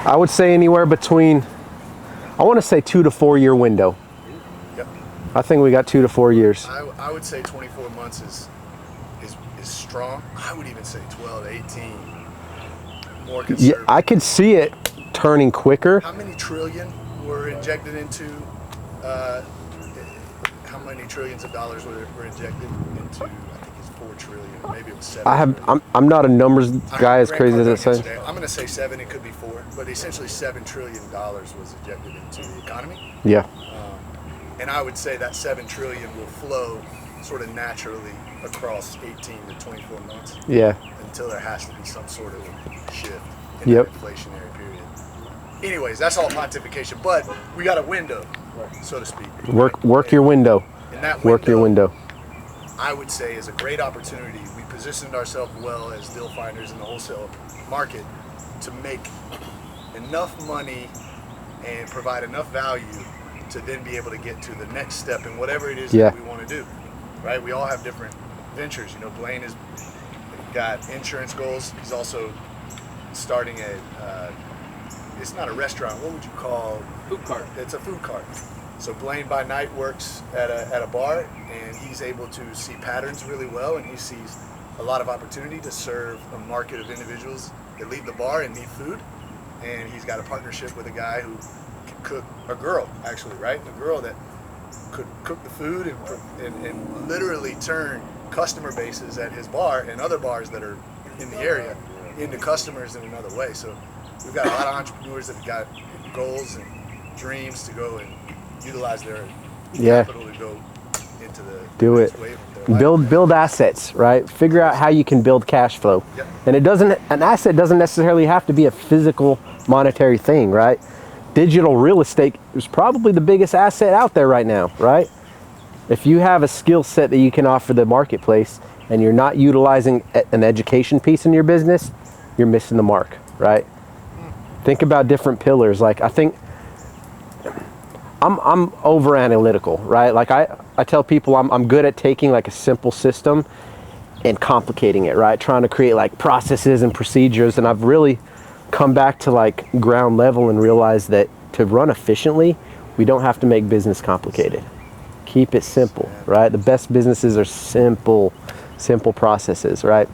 I would say anywhere between, I want to say 2 to 4 year window. Yep. I think we got 2 to 4 years. I would say 24 months is strong. I would even say 12 to 18. More Yeah, conservative. I could see it turning quicker. How many trillion were injected into? How many trillions of dollars were injected into? I think it's 4 trillion. Maybe it was 7. I'm not a numbers guy as crazy as it says. I'm going to say 7. It could be 4, but essentially $7 trillion was injected into the economy. Yeah. And I would say that 7 trillion will flow sort of naturally across 18 to 24 months. Yeah. Until there has to be some sort of shift in Yep. that inflationary period. Anyways, that's all pontification, but we got a window, so to speak. Work your window. And that Work your window. I would say is a great opportunity. We positioned ourselves well as deal finders in the wholesale market to make enough money and provide enough value to then be able to get to the next step in whatever it is that we want to do. Right? We all have different ventures. You know, Blaine has got insurance goals. He's also starting it's not a restaurant. What would you call? Food cart. It's a food cart. So Blaine by night works at a bar, and he's able to see patterns really well, and he sees a lot of opportunity to serve a market of individuals that leave the bar and need food. And he's got a partnership with a guy who can cook, a girl actually, right? A girl that could cook the food and literally turn customer bases at his bar and other bars that are in the area into customers in another way. So we've got a lot of entrepreneurs that have got goals and dreams to go and utilize their capital to go into the Do it. next wave of their life. Build assets, right? Figure out how you can build cash flow. Yep. And an asset doesn't necessarily have to be a physical monetary thing, right? Digital real estate is probably the biggest asset out there right now, right? If you have a skill set that you can offer the marketplace and you're not utilizing an education piece in your business, you're missing the mark, right? Think about different pillars. Like, I think I'm over analytical, right? Like I tell people I'm good at taking like a simple system and complicating it, right? Trying to create like processes and procedures. And I've really come back to like ground level and realized that to run efficiently, we don't have to make business complicated. Keep it simple, right? The best businesses are simple processes, right?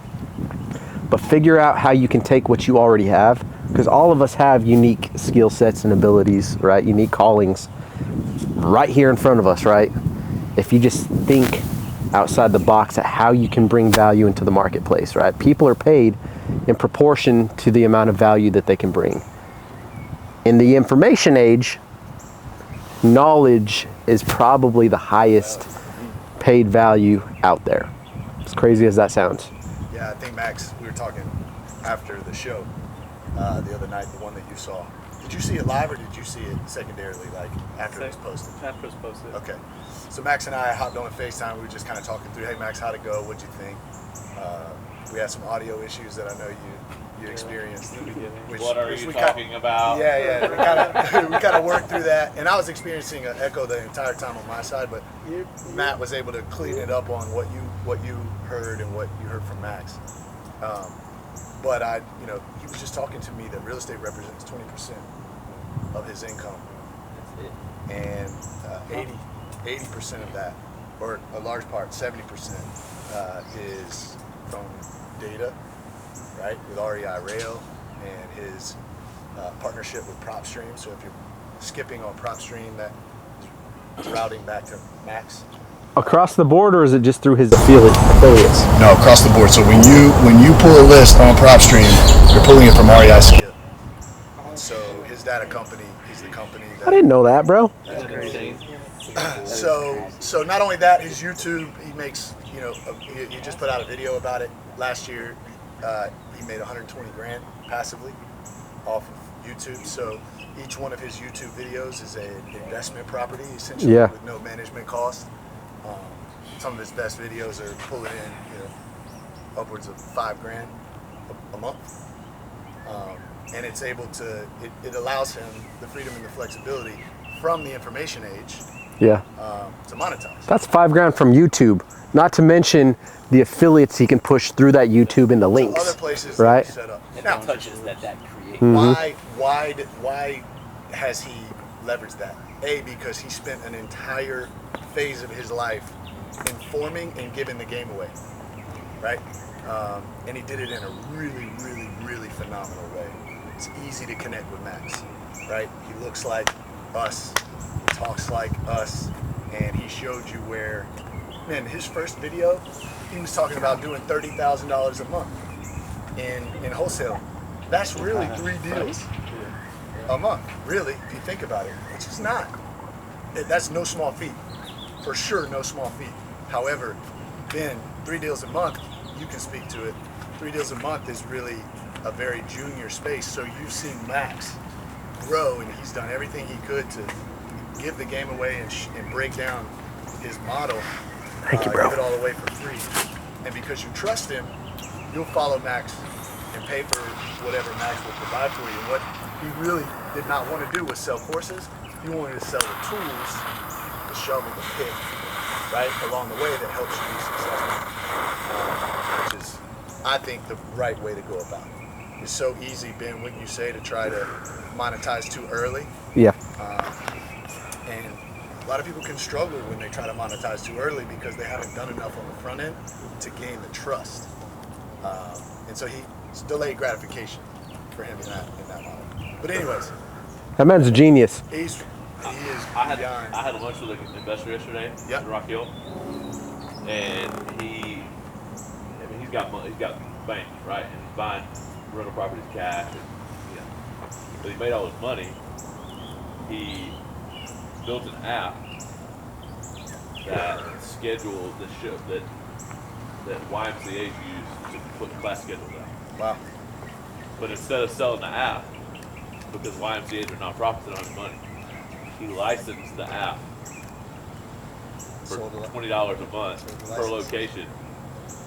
But figure out how you can take what you already have, because all of us have unique skill sets and abilities, right? Unique callings right here in front of us, right? If you just think outside the box at how you can bring value into the marketplace, right? People are paid in proportion to the amount of value that they can bring. In the information age, knowledge is probably the highest paid value out there. As crazy as that sounds. Yeah, I think Max, we were talking after the show the other night, the one that you saw. Did you see it live or did you see it secondarily, like after it was posted? After it was posted. Okay. So Max and I hopped on FaceTime. We were just kind of talking through, hey Max, how'd it go? What'd you think? We had some audio issues that I know you experienced. What are you talking about? Yeah, we kind of worked through that. And I was experiencing an echo the entire time on my side, but Matt was able to clean it up on what you heard and what you heard from Max. But he was just talking to me that real estate represents 20% of his income. And 80% of that, or a large part, 70%, is from data, right, with REI Rail and his partnership with PropStream. So if you're skipping on PropStream, that is routing back to Max. Across the board, or is it just through his affiliates? No, across the board. So when you pull a list on PropStream, you're pulling it from REI Skip. So his data company is the company that... I didn't know that, bro. That's crazy. So not only that, his YouTube, he makes, he just put out a video about it. Last year, he made 120 grand passively off of YouTube. So each one of his YouTube videos is an investment property, essentially, with no management cost. Some of his best videos are pulling in, upwards of $5 grand a month. And it's able to, it allows him the freedom and the flexibility from the information age to monetize. That's $5 grand from YouTube, not to mention the affiliates he can push through that YouTube into links. Other places right? that set up. And Now, the touches that creates. why has he leveraged that? A, because he spent an entire phase of his life informing and giving the game away, right? And he did it in a really, really, really phenomenal way. It's easy to connect with Max, right? He looks like us, he talks like us, and he showed you where, man, his first video, he was talking about doing $30,000 a month in wholesale. That's really 3 deals a month, really, if you think about it. It's just not. That's no small feat. For sure, no small feat. However, Ben, 3 deals a month, you can speak to it. 3 deals a month is really a very junior space. So you've seen Max grow, and he's done everything he could to give the game away and break down his model. Thank you, bro. Give it all away for free. And because you trust him, you'll follow Max and pay for whatever Max will provide for you. What he really did not want to do was sell courses. He wanted to sell the tools, the shovel, the pick, right, along the way that helps you be successful, which is, I think, the right way to go about it. It's so easy, Ben, wouldn't you say, to try to monetize too early? Yeah. And a lot of people can struggle when they try to monetize too early because they haven't done enough on the front end to gain the trust. And so it's delayed gratification for him in that model. But anyways. That man's a genius. He is I beyond. had lunch with an investor yesterday in Rock Hill, and he's got bank, right, and he's buying rental properties cash, and, but he made all his money. He built an app that scheduled the show that YMCA's use to put class schedules out. Wow. But instead of selling the app, because YMCA's are nonprofits that don't have money, he licensed the app for $20 a month per location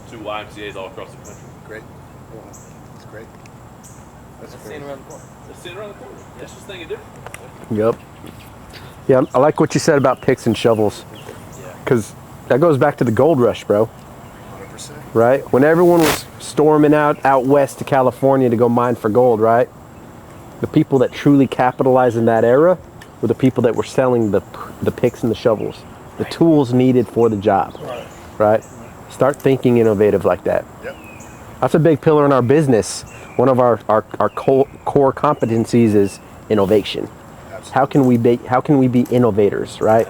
to YMCA's all across the country. Great. That's great. That's It's great. sitting around the corner. It's sitting around the corner. That's just thing to do. Yep. Yeah, I like what you said about picks and shovels, because that goes back to the gold rush, bro. 100%. Right? When everyone was storming out west to California to go mine for gold, right? The people that truly capitalized in that era were the people that were selling the picks and the shovels, the tools needed for the job, right? Start thinking innovative like that. Yep. That's a big pillar in our business. One of our core competencies is innovation. Absolutely. How can we be innovators, right?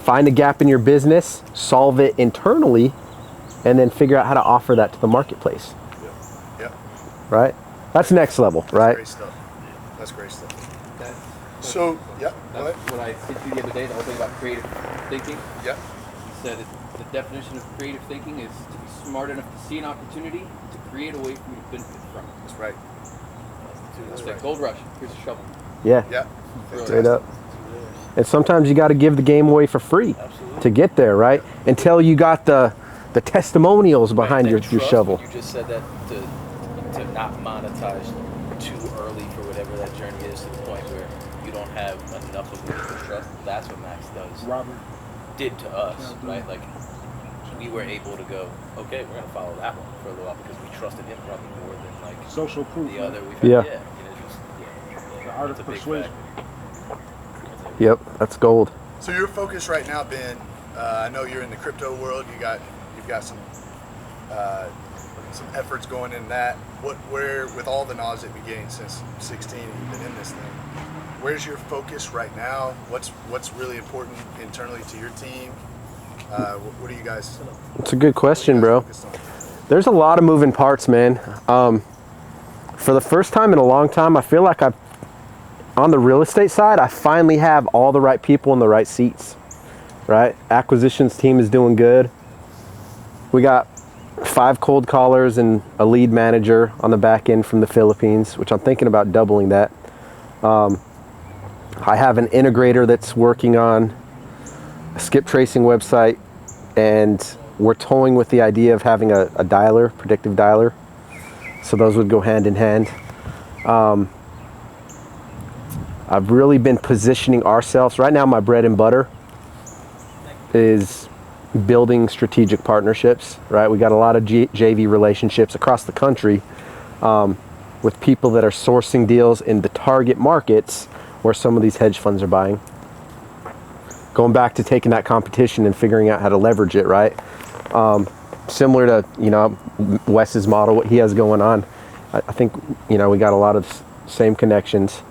Find a gap in your business, solve it internally, and then figure out how to offer that to the marketplace. Yep. Right? That's next level, That's right? great stuff. That's great stuff. So, yeah, go that's ahead. what I said to you the other day, the whole thing about creative thinking. Yeah. He said the definition of creative thinking is to be smart enough to see an opportunity to create a way for you to benefit from it. That's right. That's right. Gold rush. Here's a shovel. Yeah. Yeah. Straight up. And sometimes you got to give the game away for free to get there, right? Until you got the testimonials behind your Trust, shovel. You just said that to not monetize too early for whatever that journey is, to the point where you don't have enough of mutual trust. That's what Max did to us, right? Like, we were able to go, okay, we're gonna follow that one for a little while because we trusted him probably more than like Social proof. the other. We've Yeah. had, The art it's of a big persuasion. factor. Yep, that's gold. So your focus right now, Ben, I know you're in the crypto world. You've got some efforts going in that. Where with all the knowledge that you've gained since 16 and you've been in this thing, where's your focus right now? What's really important internally to your team? What are you guys? It's a good question, bro. focused on? There's a lot of moving parts, man. For the first time in a long time, I feel like on the real estate side, I finally have all the right people in the right seats, right? Acquisitions team is doing good. We got 5 cold callers and a lead manager on the back end from the Philippines, which I'm thinking about doubling that. I have an integrator that's working on a skip tracing website, and we're toying with the idea of having a dialer, predictive dialer. So those would go hand in hand. I've really been positioning ourselves. Right now, my bread and butter is building strategic partnerships, right? We got a lot of JV relationships across the country with people that are sourcing deals in the target markets where some of these hedge funds are buying. Going back to taking that competition and figuring out how to leverage it, right? Similar to, Wes's model, what he has going on. I think, we got a lot of same connections.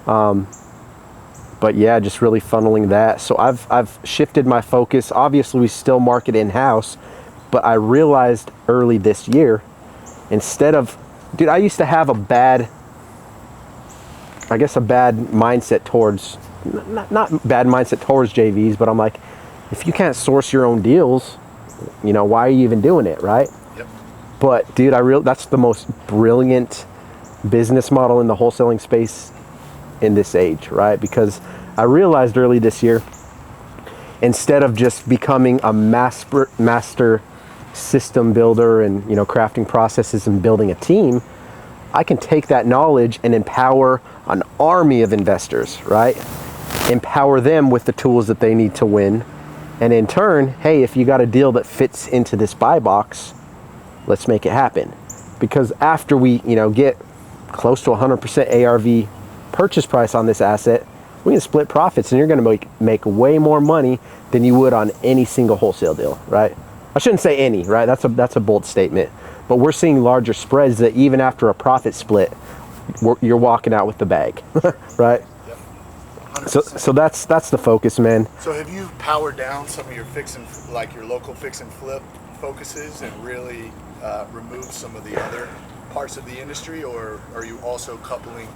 But yeah, just really funneling that. So I've shifted my focus. Obviously, we still market in-house, but I realized early this year, instead of, I used to have a bad mindset towards, not bad mindset towards JVs, but I'm like, if you can't source your own deals, why are you even doing it, right? Yep. But that's the most brilliant business model in the wholesaling space in this age, right? Because I realized early this year, instead of just becoming a master system builder and crafting processes and building a team, I can take that knowledge and empower an army of investors, right? Empower them with the tools that they need to win. And in turn, hey, if you got a deal that fits into this buy box, let's make it happen. Because after we, get close to 100% ARV purchase price on this asset, we can split profits, and you're going to make way more money than you would on any single wholesale deal, right? I shouldn't say any, right? That's a bold statement. But we're seeing larger spreads that even after a profit split, you're walking out with the bag, right? Yep. 100%. So that's the focus, man. So have you powered down some of your your local fix and flip focuses and really removed some of the other parts of the industry, or are you also coupling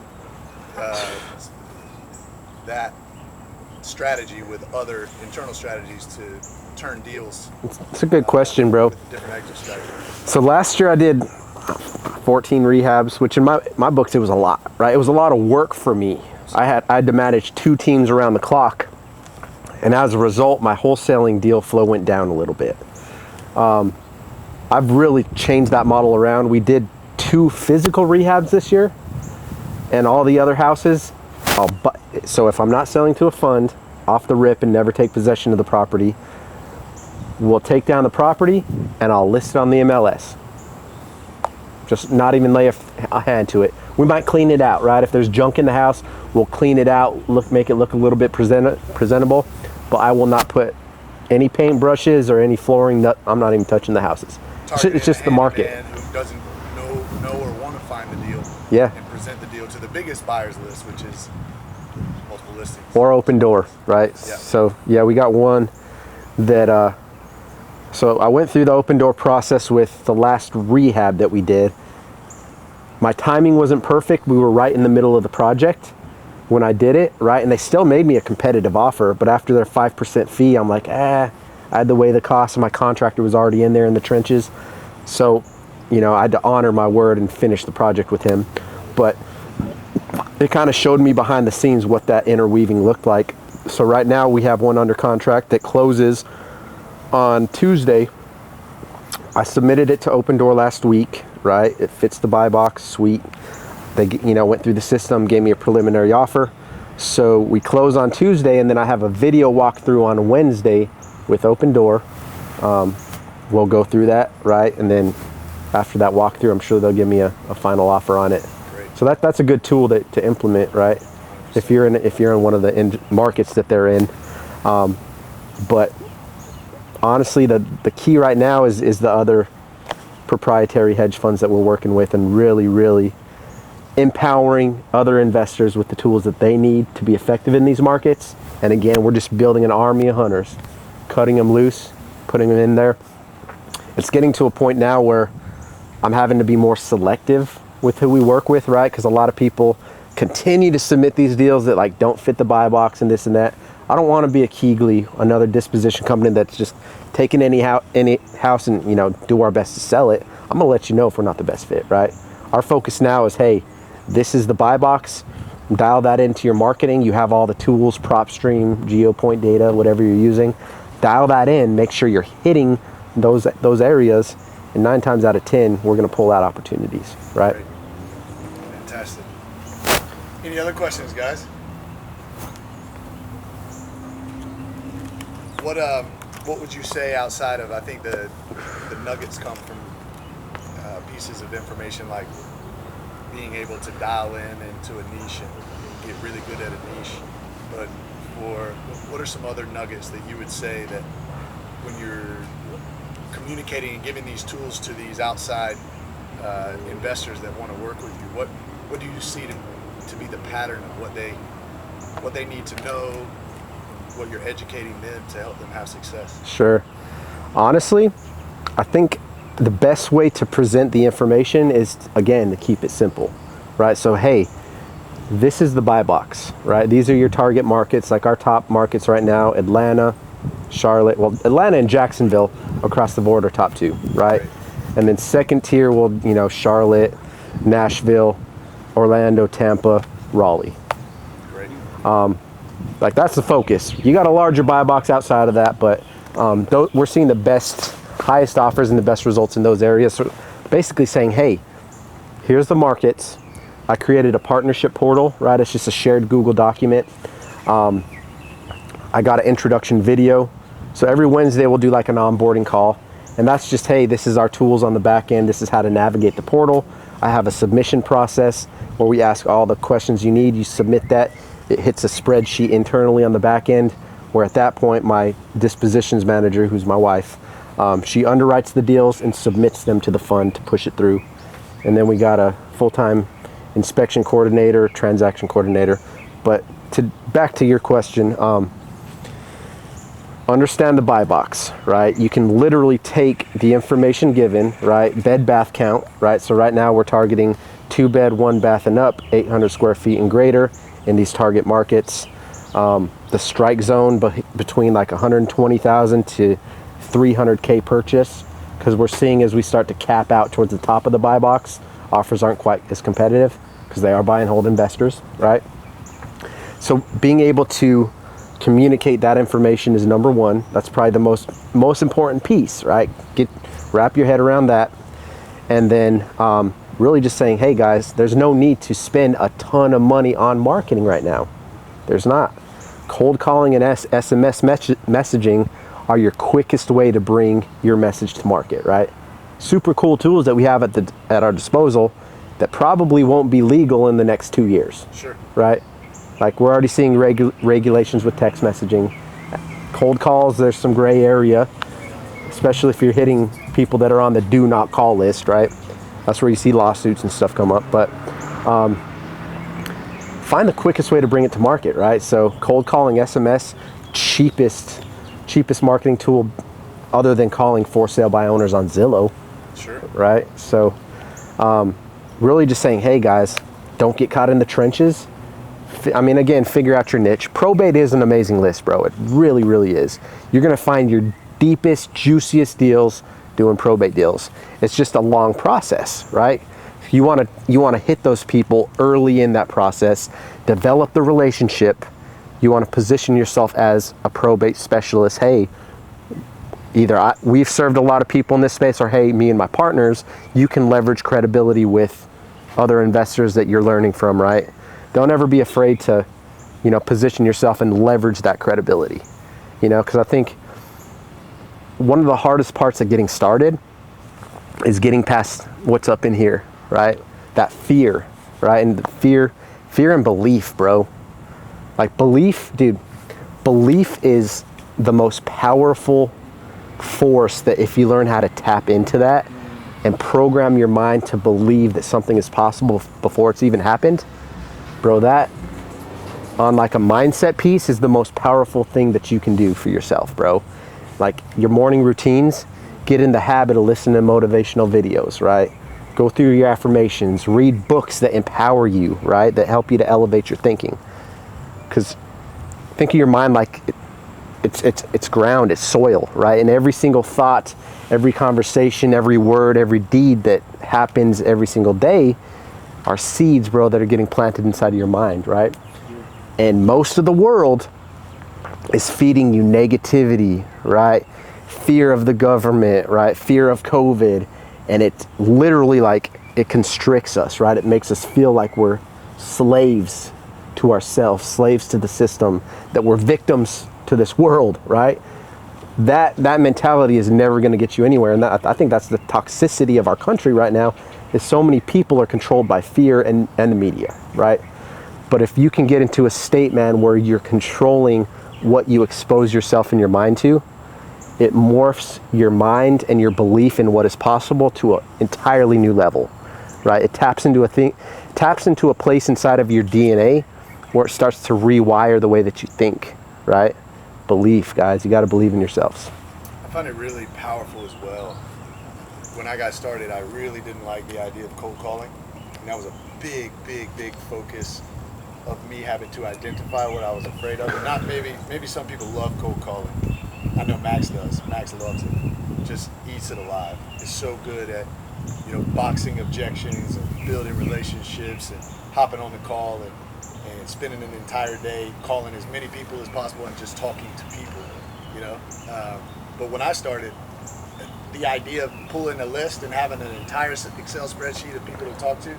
that strategy with other internal strategies to turn deals? It's a good question, bro. With different exit strategies. So last year I did 14 rehabs, which in my books it was a lot, right? It was a lot of work for me. I had to manage 2 teams around the clock, and as a result, my wholesaling deal flow went down a little bit. I've really changed that model around. We did 2 physical rehabs this year, and all the other houses, so if I'm not selling to a fund off the rip and never take possession of the property, we'll take down the property and I'll list it on the MLS. Just not even lay a hand to it. We might clean it out, right? If there's junk in the house, we'll clean it out, make it look a little bit presentable, but I will not put any paint brushes or any flooring. I'm not even touching the houses. It's just the market. Who doesn't know or want to find the deal, Yeah. and present the deal to the biggest buyers list, which is multiple listings. Or open door, right? Yeah. So yeah, we got one that, so I went through the open door process with the last rehab that we did. My timing wasn't perfect. We were right in the middle of the project when I did it, right? And they still made me a competitive offer, but after their 5% fee, I'm like, I had to weigh the cost, and my contractor was already in there in the trenches. So, you know, I had to honor my word and finish the project with him. But it kind of showed me behind the scenes what that interweaving looked like. So right now we have one under contract that closes on Tuesday. I submitted it to Open Door last week, right? It fits the buy box, sweet. They, you know, went through the system, gave me a preliminary offer. So we close on Tuesday, and then I have a video walkthrough on Wednesday with Open Door. We'll go through that, right? And then after that walkthrough, I'm sure they'll give me a final offer on it. Great. So that's a good tool to implement, right? If you're in one of the markets that they're in. But honestly, the key right now is the other proprietary hedge funds that we're working with, and really empowering other investors with the tools that they need to be effective in these markets. And again, we're just building an army of hunters, cutting them loose, putting them in there. It's getting to a point now where I'm having to be more selective with who we work with, right? Because a lot of people continue to submit these deals that like don't fit the buy box and this and that. I don't want to be a Keegley, another disposition company that's just taking any house and, you know, do our best to sell it. I'm gonna let you know if we're not the best fit, right? Our focus now is, hey, this is the buy box. Dial that into your marketing. You have all the tools, prop stream, GeoPoint data, whatever you're using. Dial that in. Make sure you're hitting those areas, and 9 times out of 10, we're gonna pull out opportunities, right? Great. Fantastic. Any other questions, guys? What would you say outside of, I think the nuggets come from pieces of information like being able to dial in into a niche and get really good at a niche, but what are some other nuggets that you would say that when you're communicating and giving these tools to these outside investors that want to work with you, what do you see to be the pattern of what they need to know, what you're educating them to help them have success? Sure. Honestly, I think the best way to present the information is, again, to keep it simple, right? So, hey, this is the buy box, right? These are your target markets, like our top markets right now: Atlanta, Charlotte. Well, Atlanta and Jacksonville across the board are top 2, right? And then second tier will, you know, Charlotte, Nashville, Orlando, Tampa, Raleigh. Great. Like that's the focus. You got a larger buy box outside of that, but we're seeing the highest offers and the best results in those areas. So basically saying, hey, here's the markets. I created a partnership portal, right? It's just a shared Google document. I got an introduction video. So every Wednesday we'll do like an onboarding call. And that's just, hey, this is our tools on the back end. This is how to navigate the portal. I have a submission process where we ask all the questions you need. You submit that. It hits a spreadsheet internally on the back end, where at that point my dispositions manager, who's my wife, she underwrites the deals and submits them to the fund to push it through. And then we got a full-time inspection coordinator, transaction coordinator. But back to your question, understand the buy box, right? You can literally take the information given, right? Bed bath count, right? So right now we're targeting 2 bed, 1 bath and up, 800 square feet and greater in these target markets. The strike zone between like 120,000 to 300K purchase, because we're seeing as we start to cap out towards the top of the buy box, offers aren't quite as competitive because they are buy and hold investors, right? So being able to communicate that information is number one. That's probably the most important piece, right? Wrap your head around that. And then really just saying, hey guys, there's no need to spend a ton of money on marketing right now. There's not. Cold calling and SMS messaging are your quickest way to bring your message to market, right? Super cool tools that we have at our disposal that probably won't be legal in the next 2 years. Sure. Right? Like we're already seeing regulations with text messaging. Cold calls, there's some gray area, especially if you're hitting people that are on the do not call list, right? That's where you see lawsuits and stuff come up. But find the quickest way to bring it to market, right? So cold calling, SMS, cheapest marketing tool other than calling for sale by owners on Zillow. Sure. Right? So really just saying, hey guys, don't get caught in the trenches. I mean, again, figure out your niche. Probate is an amazing list, bro. It really, really is. You're going to find your deepest, juiciest deals doing probate deals. It's just a long process, right? You want to hit those people early in that process, develop the relationship. You want to position yourself as a probate specialist. Hey, either we've served a lot of people in this space, or hey, me and my partners, you can leverage credibility with other investors that you're learning from, right? Don't ever be afraid to, position yourself and leverage that credibility, because I think one of the hardest parts of getting started is getting past what's up in here, right? That fear, right? And the fear and belief, bro. Like belief is the most powerful force that if you learn how to tap into that and program your mind to believe that something is possible before it's even happened, bro, that on like a mindset piece is the most powerful thing that you can do for yourself, bro. Like your morning routines, get in the habit of listening to motivational videos, right? Go through your affirmations, read books that empower you, right? That help you to elevate your thinking. Because think of your mind like it's ground, it's soil, right? And every single thought, every conversation, every word, every deed that happens every single day are seeds, bro, that are getting planted inside of your mind, right? And most of the world is feeding you negativity, right? Fear of the government, right? Fear of COVID. And it's literally like it constricts us, right? It makes us feel like we're slaves to ourselves, slaves to the system, that we're victims to this world, right? That mentality is never going to get you anywhere. And I think that's the toxicity of our country right now, is so many people are controlled by fear and the media, right? But if you can get into a state, man, where you're controlling what you expose yourself and your mind to, it morphs your mind and your belief in what is possible to an entirely new level, right? It taps into a place inside of your DNA where it starts to rewire the way that you think, right? Belief, guys, you got to believe in yourselves. I find it really powerful as well. When I got started, I really didn't like the idea of cold calling. And that was a big focus of me having to identify what I was afraid of. And not maybe some people love cold calling. I know Max does. Max loves it. Just eats it alive. Is so good at, boxing objections and building relationships and hopping on the call and spending an entire day calling as many people as possible and just talking to people, But when I started, the idea of pulling a list and having an entire Excel spreadsheet of people to talk to,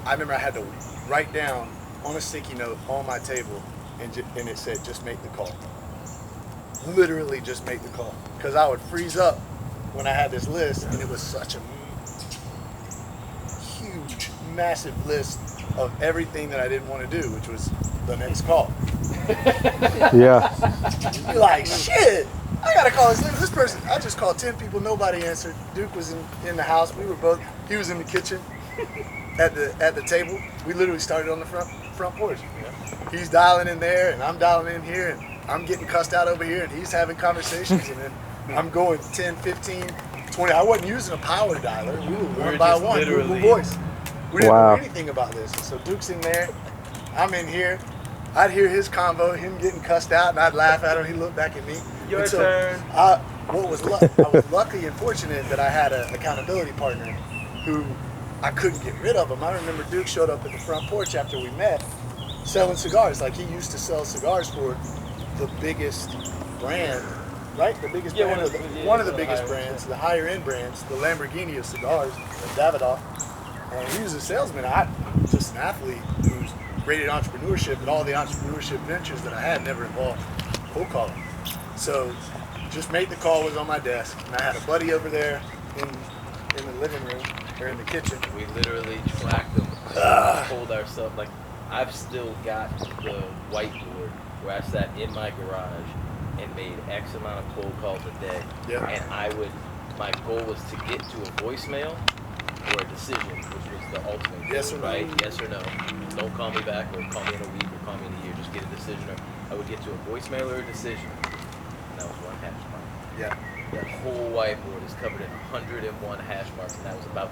I remember I had to write down on a sticky note on my table, and it said, just make the call. Literally just make the call. Because I would freeze up when I had this list, and it was such a huge, massive list of everything that I didn't want to do, which was the next call. Yeah. You're like, shit, I gotta call this person. I just called 10 people, nobody answered. Duke was in the house. He was in the kitchen at the table. We literally started on the front porch. He's dialing in there and I'm dialing in here, and I'm getting cussed out over here, and he's having conversations, and then I'm going 10, 15, 20. I wasn't using a power dialer. We were one by just one, literally- Google Voice. We didn't Wow. know anything about this. And so Duke's in there, I'm in here. I'd hear his convo, him getting cussed out, and I'd laugh at him. He'd look back at me. Your And so turn. I was lucky and fortunate that I had an accountability partner who I couldn't get rid of him. I remember Duke showed up at the front porch after we met, selling cigars. Like, he used to sell cigars for the biggest brand, right? The biggest Yeah, brand, one of the biggest higher brands, the higher end brands, the Lamborghini of cigars, Davidoff. And he was a salesman. I'm just an athlete who's great at entrepreneurship, and all the entrepreneurship ventures that I had never involved cold calling. So just made the call, was on my desk, and I had a buddy over there in the living room or in the kitchen. We literally tracked them. Told ourselves, like, I've still got the whiteboard where I sat in my garage and made X amount of cold calls a day. Yeah. And my goal was to get to a voicemail or a decision, which was the ultimate goal, Yes or no. right? Yes or no. Don't call me back, or call me in a week, or call me in a year. Just get a decision. Or I would get to a voicemail or a decision. And that was one hash mark. Yeah. That whole whiteboard is covered in 101 hash marks, and that was about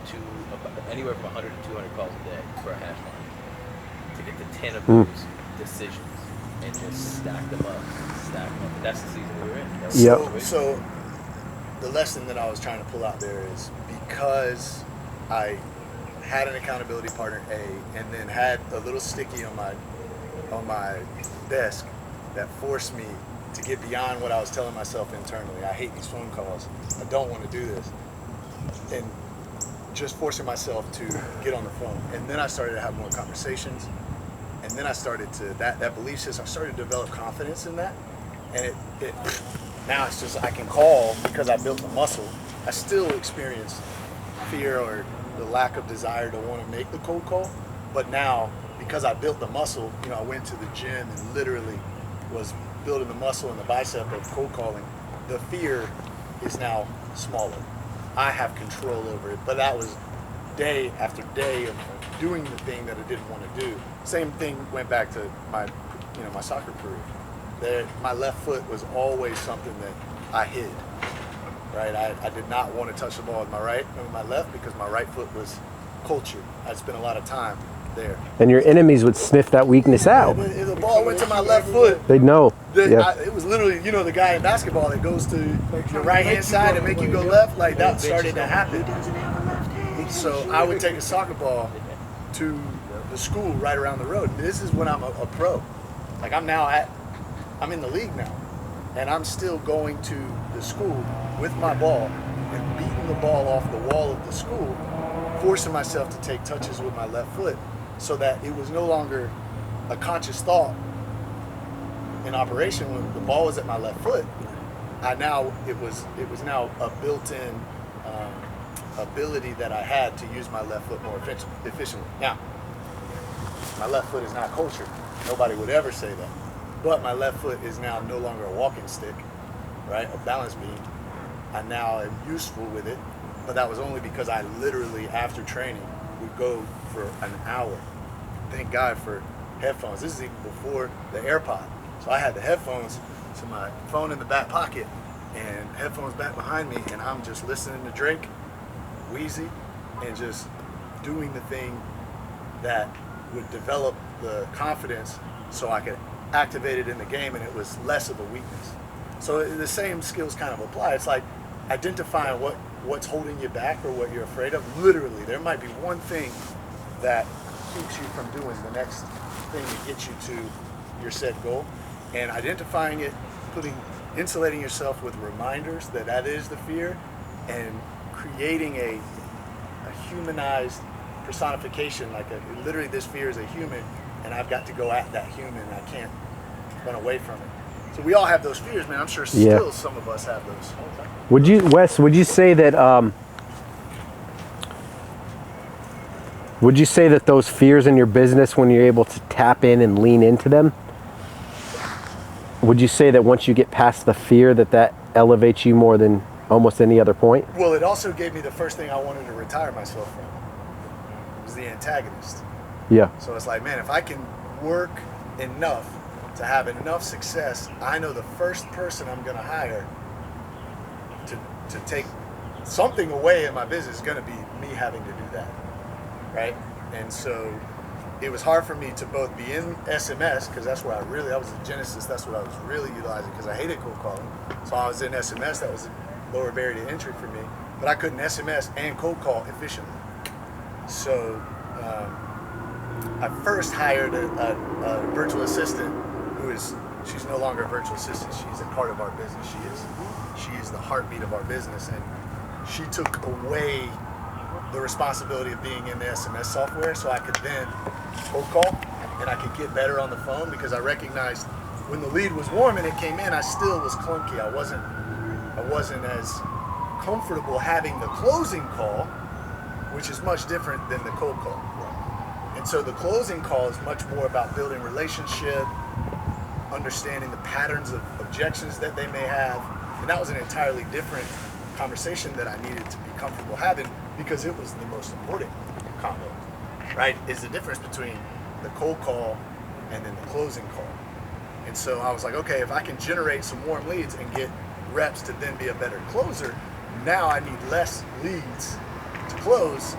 anywhere from 100 to 200 calls a day for a hash mark. To get to 10 of those decisions and just stack them up. And that's the season we were in. That was the Yep. situation. So the lesson that I was trying to pull out there is, because I had an accountability partner, and then had a little sticky on my desk that forced me to get beyond what I was telling myself internally. I hate these phone calls. I don't want to do this. And just forcing myself to get on the phone. And then I started to have more conversations. And then I started to, that belief system, I started to develop confidence in that. And it now it's just, I can call because I built the muscle. I still experience fear or the lack of desire to want to make the cold call. But now, because I built the muscle, I went to the gym and literally was building the muscle and the bicep of cold calling. The fear is now smaller. I have control over it. But that was day after day of doing the thing that I didn't want to do. Same thing went back to my soccer career. My left foot was always something that I hid. Right, I did not want to touch the ball with my left, because my right foot was cultured. I spent a lot of time there. And your enemies would sniff that weakness out. If the ball went to my left foot, They'd know. Yeah. it was literally, the guy in basketball that goes to your right hand side and make you go left, like that started to happen. So I would take a soccer ball to the school right around the road. This is when I'm a pro. Like I'm in the league now, and I'm still going to the school with my ball and beating the ball off the wall of the school, forcing myself to take touches with my left foot, so that it was no longer a conscious thought in operation. When the ball was at my left foot, it was now a built-in ability that I had to use my left foot more efficiently. Now, my left foot is not cultured. Nobody would ever say that. But my left foot is now no longer a walking stick, right? A balance beam. I now am useful with it, but that was only because I literally, after training, would go for an hour. Thank God for headphones. This is even before the AirPod. So I had the headphones, so my phone in the back pocket, and headphones back behind me, and I'm just listening to Drake, Wheezy, and just doing the thing that would develop the confidence so I could activate it in the game, and it was less of a weakness. So the same skills kind of apply. It's like identifying what's holding you back or what you're afraid of. Literally, there might be one thing that keeps you from doing the next thing to get you to your set goal, and identifying it, insulating yourself with reminders that is the fear, and creating a humanized personification, like literally this fear is a human, and I've got to go at that human. I can't run away from it. So we all have those fears, man. I'm sure still some of us have those. Wes, would you say that those fears in your business, when you're able to tap in and lean into them, would you say that once you get past the fear that elevates you more than almost any other point? Well, it also gave me the first thing I wanted to retire myself from. It was the antagonist. Yeah. So it's like, man, if I can work enough to have enough success, I know the first person I'm going to hire to take something away in my business is going to be me having to do that, right? And so it was hard for me to both be in SMS, because that's where I was in Genesis, that's what I was really utilizing, because I hated cold calling. So I was in SMS, that was a lower barrier to entry for me, but I couldn't SMS and cold call efficiently. So I first hired a virtual assistant she's no longer a virtual assistant, she's a part of our business. She is the heartbeat of our business, and she took away the responsibility of being in the SMS software, so I could then cold call and I could get better on the phone, because I recognized when the lead was warm and it came in, I still was clunky. I wasn't as comfortable having the closing call, which is much different than the cold call. And so the closing call is much more about building relationship, understanding the patterns of objections that they may have. And that was an entirely different conversation that I needed to be comfortable having, because it was the most important combo, right? Is the difference between the cold call and then the closing call. And so I was like, okay, if I can generate some warm leads and get reps to then be a better closer, now I need less leads to close.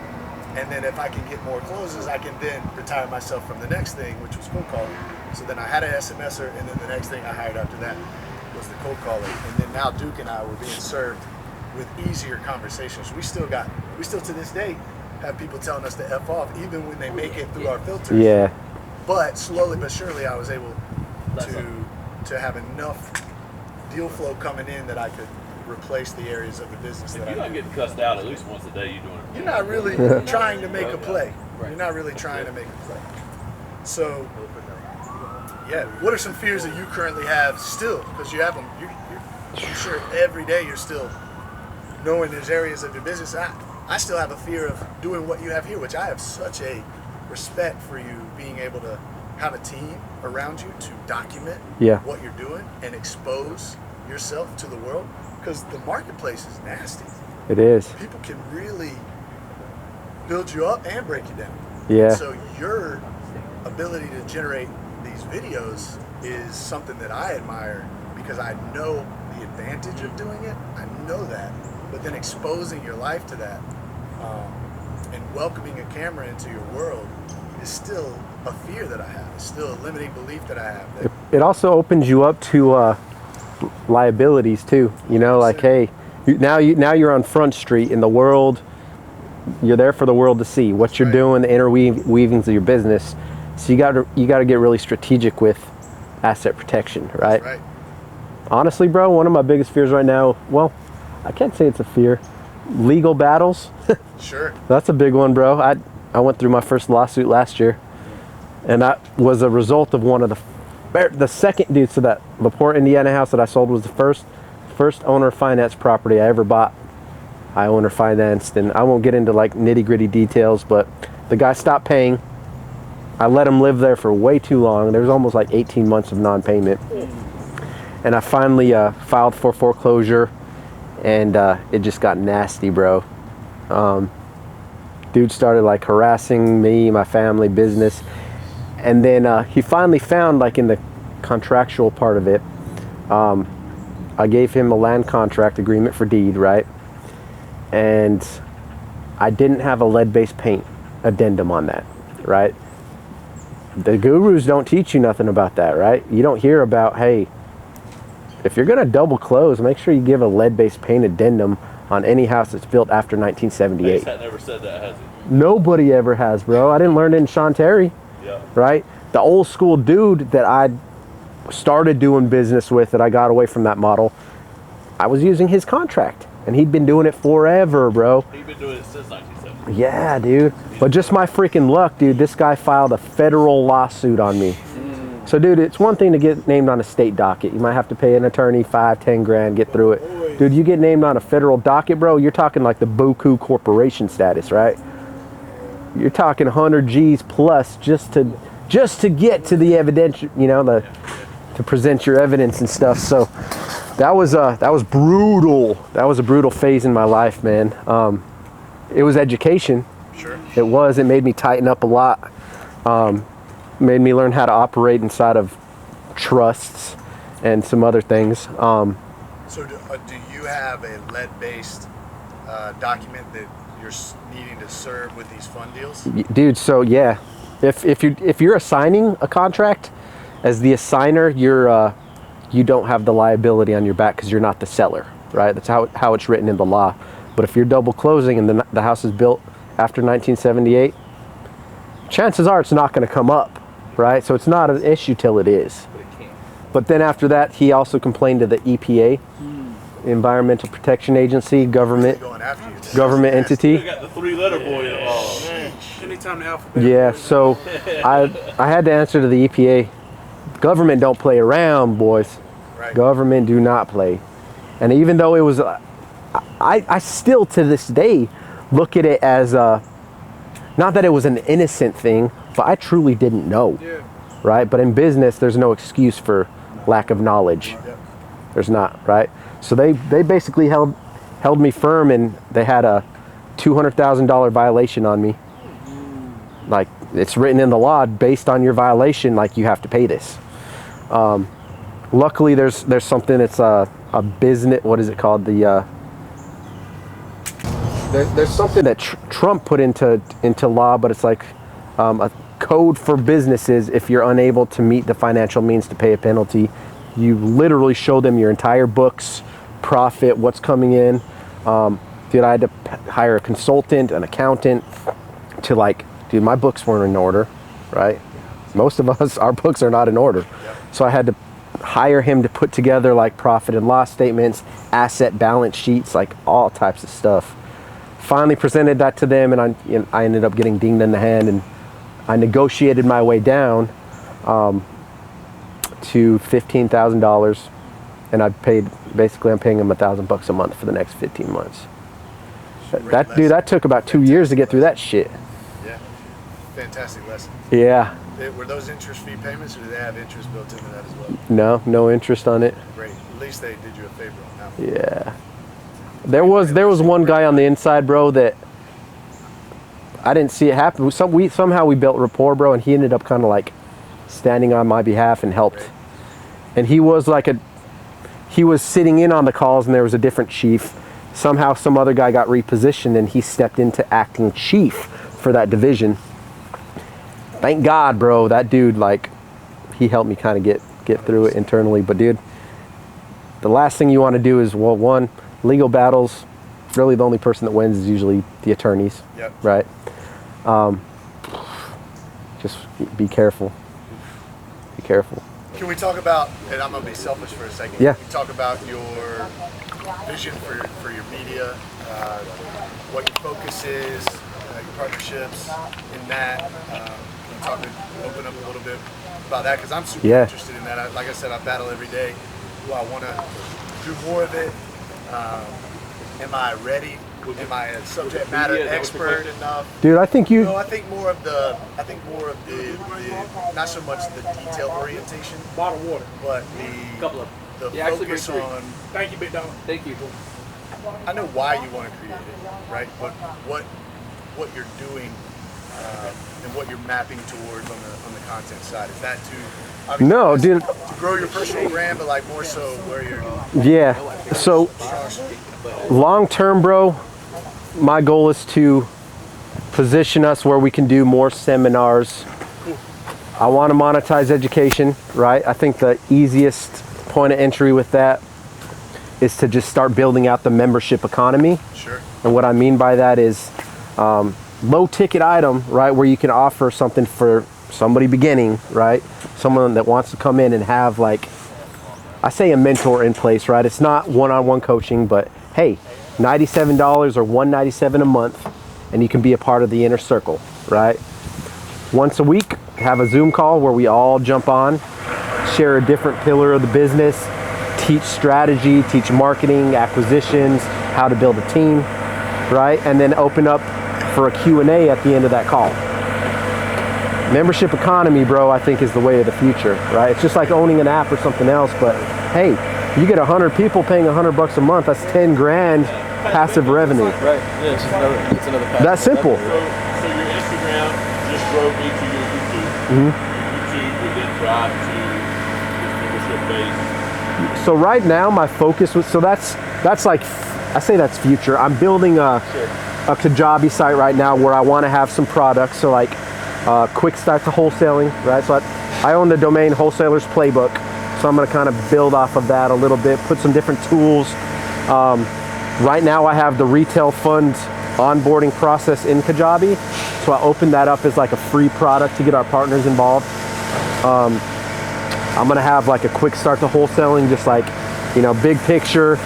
And then if I can get more closes, I can then retire myself from the next thing, which was cold calling. So then I had an SMSer, and then the next thing I hired after that was the cold caller. And then now Duke and I were being served with easier conversations. We still to this day have people telling us to F off, even when they make it through our filters. Yeah. But slowly but surely I was able to have enough deal flow coming in that I could replace the areas of the business that You're not getting cussed out at least once a day. You're doing it. You're not really trying to make a play. You're not really trying to make a play. So, yeah, what are some fears that you currently have still? Because you have them. I'm sure every day you're still knowing there's areas of your business. I still have a fear of doing what you have here, which I have such a respect for you being able to have a team around you to document what you're doing and expose yourself to the world, because the marketplace is nasty. It is. People can really build you up and break you down. Yeah. And so your ability to generate these videos is something that I admire, because I know the advantage of doing it. I know that. But then exposing your life to that and welcoming a camera into your world is still a fear that I have. It's still a limiting belief that I have. It also opens you up to liabilities too. You know, like, hey, now you're on Front Street in the world. You're there for the world to see what you're doing, the interweavings of your business. So you got to get really strategic with asset protection, right? Right. Honestly, bro, one of my biggest fears right now, well, I can't say it's a fear. Legal battles. Sure. That's a big one, bro. I went through my first lawsuit last year, and that was a result of one of the second dude. So that LaPorte, Indiana house that I sold was the first owner finance property I ever bought. I owner financed, and I won't get into like nitty gritty details, but the guy stopped paying. I let him live there for way too long. There was almost like 18 months of non-payment, and I finally filed for foreclosure, and it just got nasty, bro. Dude started like harassing me, my family, business, and then he finally found, like, in the contractual part of it, I gave him a land contract agreement for deed, right? And I didn't have a lead-based paint addendum on that, right? The gurus don't teach you nothing about that, right? You don't hear about, hey, if you're gonna double close, make sure you give a lead-based paint addendum on any house that's built after 1978. That never said that, has it? Nobody ever has, bro. I didn't learn it in Sean Terry, right? The old school dude that I started doing business with, that I got away from that model, I was using his contract, and he'd been doing it forever, bro. He'd been doing it since 1970. Yeah, dude. But just my freaking luck, dude, this guy filed a federal lawsuit on me. So, dude, it's one thing to get named on a state docket. You might have to pay an attorney $5-10 grand, get through it. Dude, you get named on a federal docket, bro, you're talking like the Boku corporation status, right? You're talking 100 G's plus just to get to the evidence, you know, to present your evidence and stuff. So that was brutal. That was a brutal phase in my life, man. It was education. Sure. It made me tighten up a lot. Made me learn how to operate inside of trusts and some other things. So do you have a lead-based document that you're needing to serve with these fund deals? Dude, so yeah, if you're assigning a contract as the assigner, you don't have the liability on your back because you're not the seller, right? That's how it's written in the law. But if you're double closing and the house is built after 1978, chances are it's not going to come up, right? So it's not an issue till it is. But then after that, he also complained to the EPA, Environmental Protection Agency, government entity. They got the 3-letter boy involved. Anytime the alphabet. Yeah, so I had to answer to the EPA. Government don't play around, boys. Right. Government do not play. And even though it was, I still to this day look at it as not that it was an innocent thing, but I truly didn't know. Yeah. Right? But in business, there's no excuse for lack of knowledge. There's not, right? So they basically held me firm, and they had a $200,000 violation on me. Like, it's written in the law, based on your violation, like, you have to pay this. Luckily, there's something, it's a business, what is it called? There's something that Trump put into law, but it's like a code for businesses. If you're unable to meet the financial means to pay a penalty, you literally show them your entire books, profit, what's coming in. Dude, I had to hire a consultant, an accountant to, like, dude, my books weren't in order, right? Most of us, our books are not in order. So I had to hire him to put together, like, profit and loss statements, asset balance sheets, like all types of stuff. Finally presented that to them, and I ended up getting dinged in the hand, and I negotiated my way down to $15,000, and I'm paying him $1,000 a month for the next 15 months. That took about 2 years to get through that shit. Yeah, fantastic lesson. Yeah. Were those interest-free payments, or did they have interest built into that as well? No interest on it. Great. At least they did you a favor on that one. Yeah. There was one guy on the inside, bro, that I didn't see it happen. Somehow we built rapport, bro, and he ended up kind of like standing on my behalf and helped. And he was sitting in on the calls, and there was a different chief. Somehow some other guy got repositioned, and he stepped into acting chief for that division. Thank God, bro. That dude, like, he helped me kind of get through it internally. But dude, the last thing you want to do is, well, one, legal battles, really the only person that wins is usually the attorneys. Yep. Right? Just be careful. Be careful. Can we talk about, and I'm going to be selfish for a second. Yeah. Can we talk about your vision for your media, what your focus is, your partnerships in that? Can you open up a little bit about that? Because I'm super interested in that. Like I said, I battle every day. Do I want to do more of it? Am I ready? Am I a subject matter expert enough? Dude, I think you. No, I think more of the not so much the detail orientation, Bottled water. but the focus on. Thank you, Big Dog. Thank you. I know why you want to create it, right? But what you're doing and what you're mapping towards on the content side, is that to No, dude. to grow your personal brand, but like more so where you're. Yeah. So long term, bro, my goal is to position us where we can do more seminars. I want to monetize education, right? I think the easiest point of entry with that is to just start building out the membership economy. Sure. And what I mean by that is low ticket item, right? Where you can offer something for somebody beginning, right? Someone that wants to come in and have, like, I say a mentor in place, right? It's not one-on-one coaching, but hey, $97 or $197 a month, and you can be a part of the inner circle, right? Once a week, have a Zoom call where we all jump on, share a different pillar of the business, teach strategy, teach marketing, acquisitions, how to build a team, right? And then open up for a Q&A at the end of that call. Membership economy, bro, I think is the way of the future, right? It's just like owning an app or something else, but hey, you get 100 people paying $100 a month, that's 10 grand passive revenue. Right. Yeah, it's another passive. That's simple. So your Instagram just drove me to your YouTube. Mm-hmm. YouTube would then drive to the membership base? So right now my focus was, so that's like, I say that's future. I'm building a Kajabi site right now where I want to have some products. So like quick start to wholesaling, right? So I own the domain Wholesalers Playbook. So I'm going to kind of build off of that a little bit, put some different tools. Right now I have the retail fund onboarding process in Kajabi. So I opened that up as like a free product to get our partners involved. I'm going to have like a quick start to wholesaling, just like, big picture,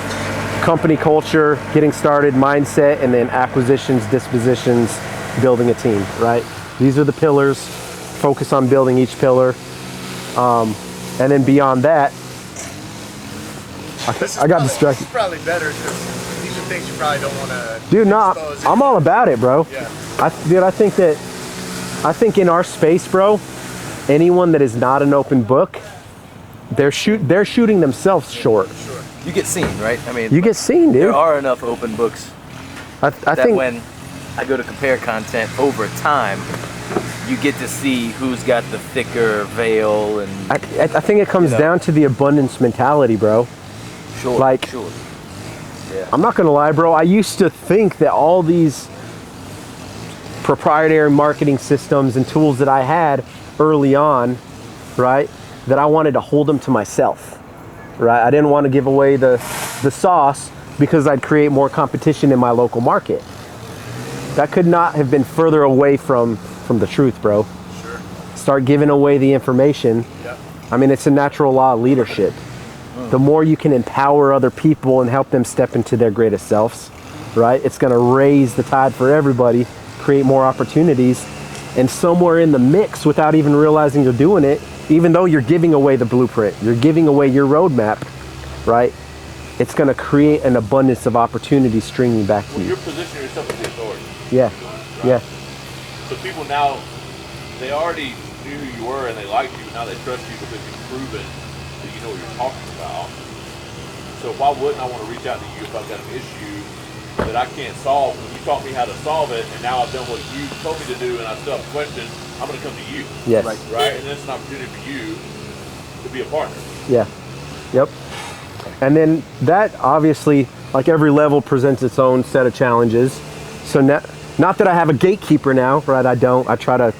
company culture, getting started, mindset, and then acquisitions, dispositions, building a team, right? These are the pillars. Focus on building each pillar. And then beyond that, I got distracted. This is probably better because these are things you probably don't want to. Dude, no, I'm all about it, bro. Yeah. I think in our space, bro, anyone that is not an open book, they're shooting themselves short. Sure. You get seen, right? I mean, You get seen, dude. there are enough open books I that think when I go to compare content over time, you get to see who's got the thicker veil and I think it comes down to the abundance mentality, bro. sure. Yeah. I'm not gonna lie, bro. I used to think that all these proprietary marketing systems and tools that I had early on, right, that I wanted to hold them to myself, right? I didn't want to give away the sauce because I'd create more competition in my local market. That could not have been further away from the truth, bro. Sure. Start giving away the information. Yep. I mean, it's a natural law of leadership. The more you can empower other people and help them step into their greatest selves, right? It's going to raise the tide for everybody, create more opportunities, and somewhere in the mix, without even realizing you're doing it, even though you're giving away the blueprint, you're giving away your roadmap, right? It's going to create an abundance of opportunities streaming back to Well, you. you're positioning yourself as the authority. Yeah, yeah. So people now, they already knew who you were and they liked you, but now they trust you because you've proven that you know what you're talking about. So why wouldn't I want to reach out to you if I've got an issue that I can't solve? When you taught me how to solve it, and now I've done what you told me to do, and I still have a question, I'm going to come to you. Yes. Right? And that's an opportunity for you to be a partner. Yeah. Yep. And then that obviously, like every level presents its own set of challenges. So not that I have a gatekeeper now, right? I don't. I try to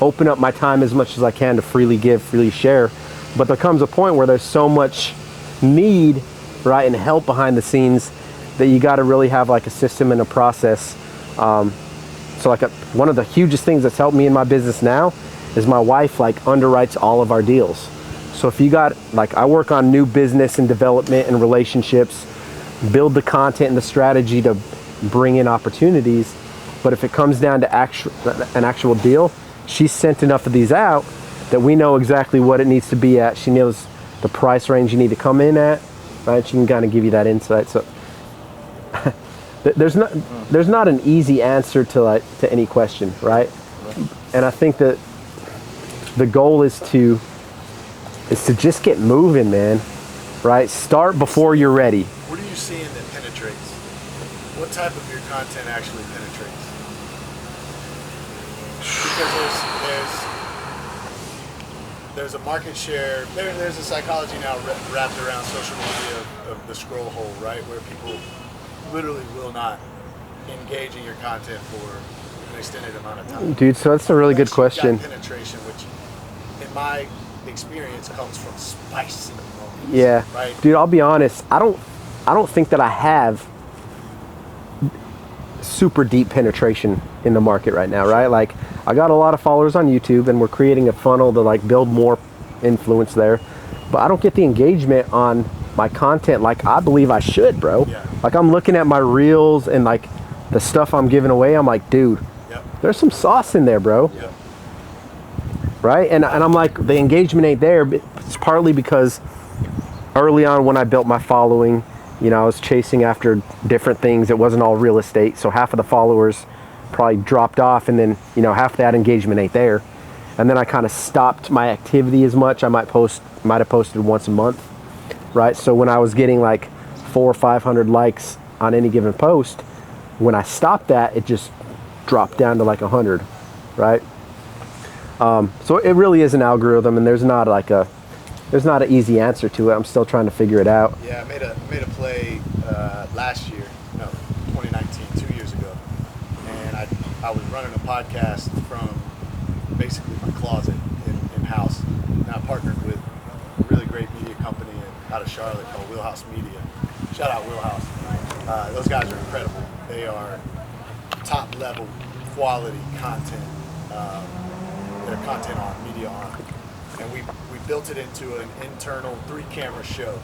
open up my time as much as I can to freely give, freely share. But there comes a point where there's so much need, right, and help behind the scenes that you got to really have like a system and a process. So like one of the hugest things that's helped me in my business now is my wife like underwrites all of our deals. So if you got, like, I work on new business and development and relationships, build the content and the strategy to bring in opportunities. But if it comes down to an actual deal, she's sent enough of these out that we know exactly what it needs to be at. She knows the price range you need to come in at, right? She can kind of give you that insight. So there's not an easy answer to any question, right? And I think that the goal is to just get moving, man, right? Start before you're ready. What are you seeing that penetrates? What type of your content actually penetrates? Because there's a market share, there's a psychology now wrapped around social media of the scroll hole, right? Where people literally will not engage in your content for an extended amount of time. Dude, so that's a really good question. Penetration, which in my experience comes from spicy moments. Yeah, right? Dude, I'll be honest. I don't think that I have super deep penetration in the market right now, right? Like, I got a lot of followers on YouTube, and we're creating a funnel to like build more influence there. But I don't get the engagement on my content like I believe I should, bro. Yeah. Like, I'm looking at my reels and like the stuff I'm giving away. I'm like, dude, Yep. there's some sauce in there, bro. Yep. Right? And I'm like, the engagement ain't there, but it's partly because early on when I built my following, you know, I was chasing after different things. It wasn't all real estate. So half of the followers probably dropped off, and then, you know, half that engagement ain't there. And then I kind of stopped my activity as much. I might have posted once a month, right? So when I was getting like 400 or 500 likes on any given post, when I stopped that, it just dropped down to like 100, right? So it really is an algorithm, and there's there's not an easy answer to it. I'm still trying to figure it out. Yeah, I made a play last year, no, 2019, 2 years ago, and I was running a podcast from basically my closet in house, and I partnered with a really great media company out of Charlotte called Wheelhouse Media. Shout out Wheelhouse. Those guys are incredible. They are top level quality content. Their content on media on, and we built it into an internal 3-camera show,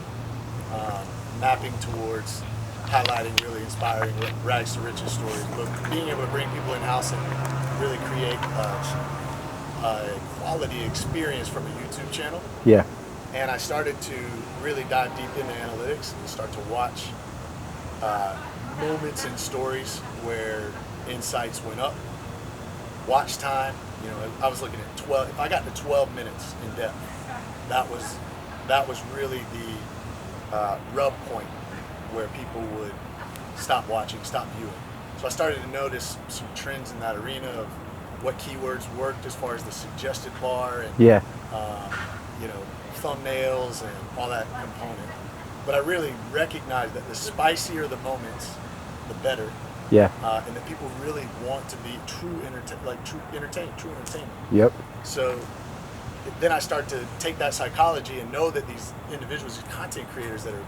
mapping towards highlighting really inspiring rags to riches stories, but being able to bring people in house and really create a quality experience from a YouTube channel. Yeah. And I started to really dive deep into analytics and start to watch moments in stories where insights went up, watch time. You know, I was looking at 12. If I got to 12 minutes in depth, that was really the rub point where people would stop watching, stop viewing. So I started to notice some trends in that arena of what keywords worked as far as the suggested bar and Yeah. you know, thumbnails and all that component. But I really recognized that the spicier the moments, the better. Yeah. And that people really want to be true entertainment. Yep. So then I start to take that psychology and know that these individuals, these content creators that are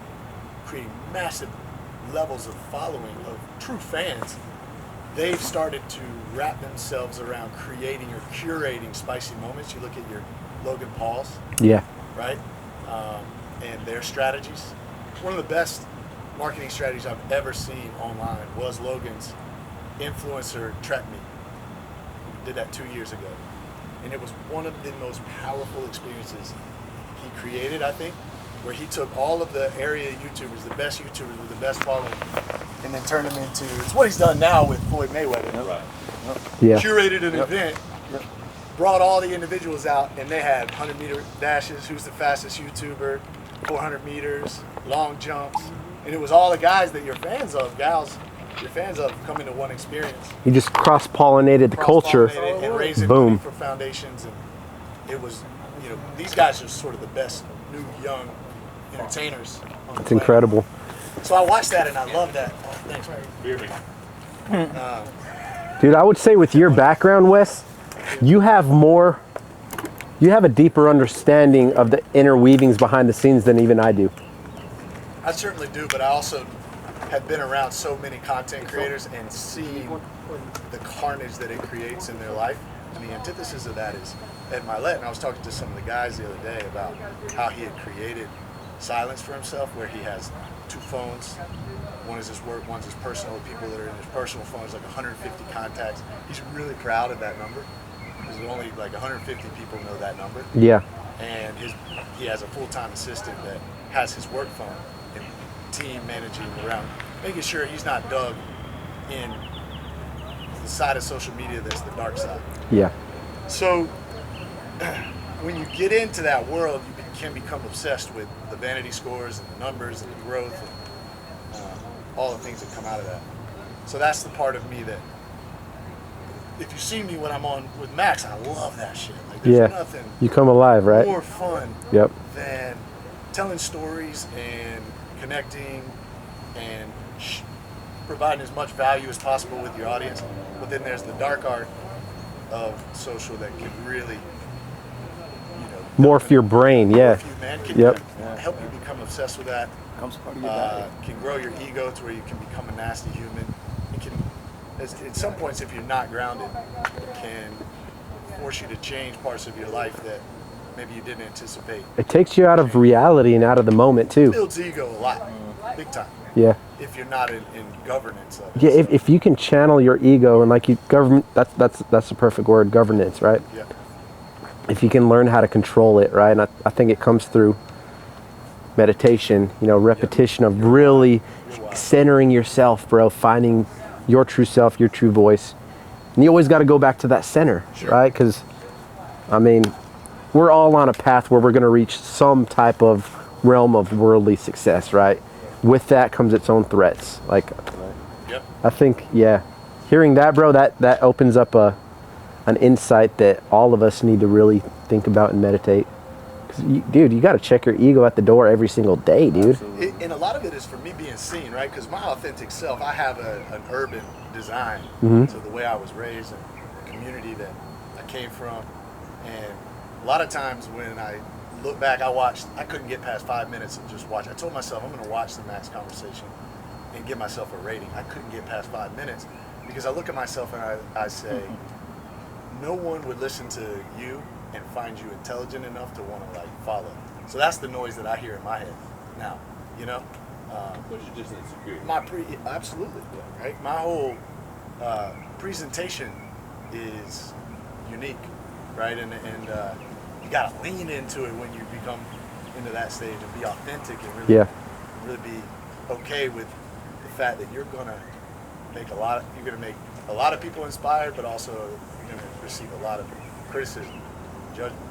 creating massive levels of following, of true fans, they've started to wrap themselves around creating or curating spicy moments. You look at your Logan Pauls, Yeah. right? And their strategies. One of the best marketing strategies I've ever seen online was Logan's influencer track meet. He did that 2 years ago. And it was one of the most powerful experiences he created, I think, where he took all of the area YouTubers, the best YouTubers with the best following, and then turned them into, it's what he's done now with Floyd Mayweather. Right. Yeah. Curated an event, brought all the individuals out, and they had 100-meter dashes, who's the fastest YouTuber, 400 meters, long jumps, and it was all the guys that you're fans of, gals, you're fans of, coming to one experience. He just cross-pollinated the culture. Cross-pollinated and raising Boom. money for foundations, and it was, you know, these guys are sort of the best new young entertainers on the It's planet. incredible. So I watched that and I love that. Oh, thanks, man. Beer me. Dude, I would say with your background, Wes, you have a deeper understanding of the interweavings behind the scenes than even I do. I certainly do, but I also have been around so many content creators and seen the carnage that it creates in their life. And the antithesis of that is Ed Milet. And I was talking to some of the guys the other day about how he had created silence for himself, where he has 2 phones. One is his work, one's his personal. People that are in his personal phone is like 150 contacts. He's really proud of that number, because only like 150 people know that number. Yeah. And he has a full-time assistant that has his work phone and team managing around, making sure he's not dug in the side of social media that's the dark side. Yeah. So when you get into that world, you can become obsessed with the vanity scores and the numbers and the growth and all the things that come out of that. So that's the part of me that, if you see me when I'm on with Max, I love that shit. Like, there's nothing You come alive, right? more fun Yep. than telling stories and connecting and providing as much value as possible with your audience. But then there's the dark art of social that can really, you know, Morph your brain, yeah. morph you, man. Can Yep. help you become obsessed with that. Becomes part of your diet. Can grow your ego to where you can become a nasty human. It can, at some points, if you're not grounded, it can force you to change parts of your life that maybe you didn't anticipate. It takes you out of reality and out of the moment too. Builds ego a lot, big time. Yeah. If you're not in governance of it. Yeah, if you can channel your ego and like you government, that's the perfect word, governance, right? Yeah. If you can learn how to control it, right? And I think it comes through meditation, you know, repetition of really centering yourself, bro, finding your true self, your true voice. And you always got to go back to that center, right? Because, I mean, we're all on a path where we're going to reach some type of realm of worldly success, right? With that comes its own threats. Like, I think, yeah, hearing that, bro, that opens up an insight that all of us need to really think about and meditate. Dude, you got to check your ego at the door every single day, dude. And a lot of it is for me being seen, right? Because my authentic self, I have an urban design Mm-hmm. to the way I was raised and the community that I came from. And a lot of times when I look back, I couldn't get past 5 minutes and just watch. I told myself I'm going to watch the Max conversation and give myself a rating. I couldn't get past 5 minutes because I look at myself and I say, no one would listen to you and find you intelligent enough to want to like follow. So that's the noise that I hear in my head now, you know? But you're just insecure. Absolutely, right? My whole presentation is unique, right? And you gotta lean into it when you become into that stage and be authentic and really be okay with the fact that you're gonna make a lot of people inspired, but also you're gonna receive a lot of criticism, judgment.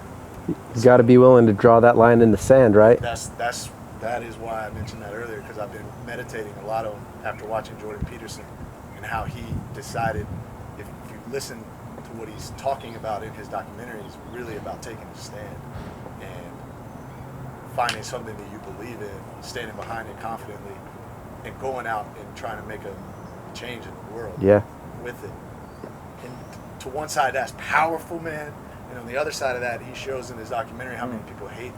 You got to be willing to draw that line in the sand, right? That is why I mentioned that earlier, because I've been meditating a lot on after watching Jordan Peterson and how he decided, if you listen to what he's talking about in his documentary, it's really about taking a stand and finding something that you believe in, standing behind it confidently, and going out and trying to make a change in the world with it. And to one side, that's powerful, man. And on the other side of that, he shows in his documentary how many people hate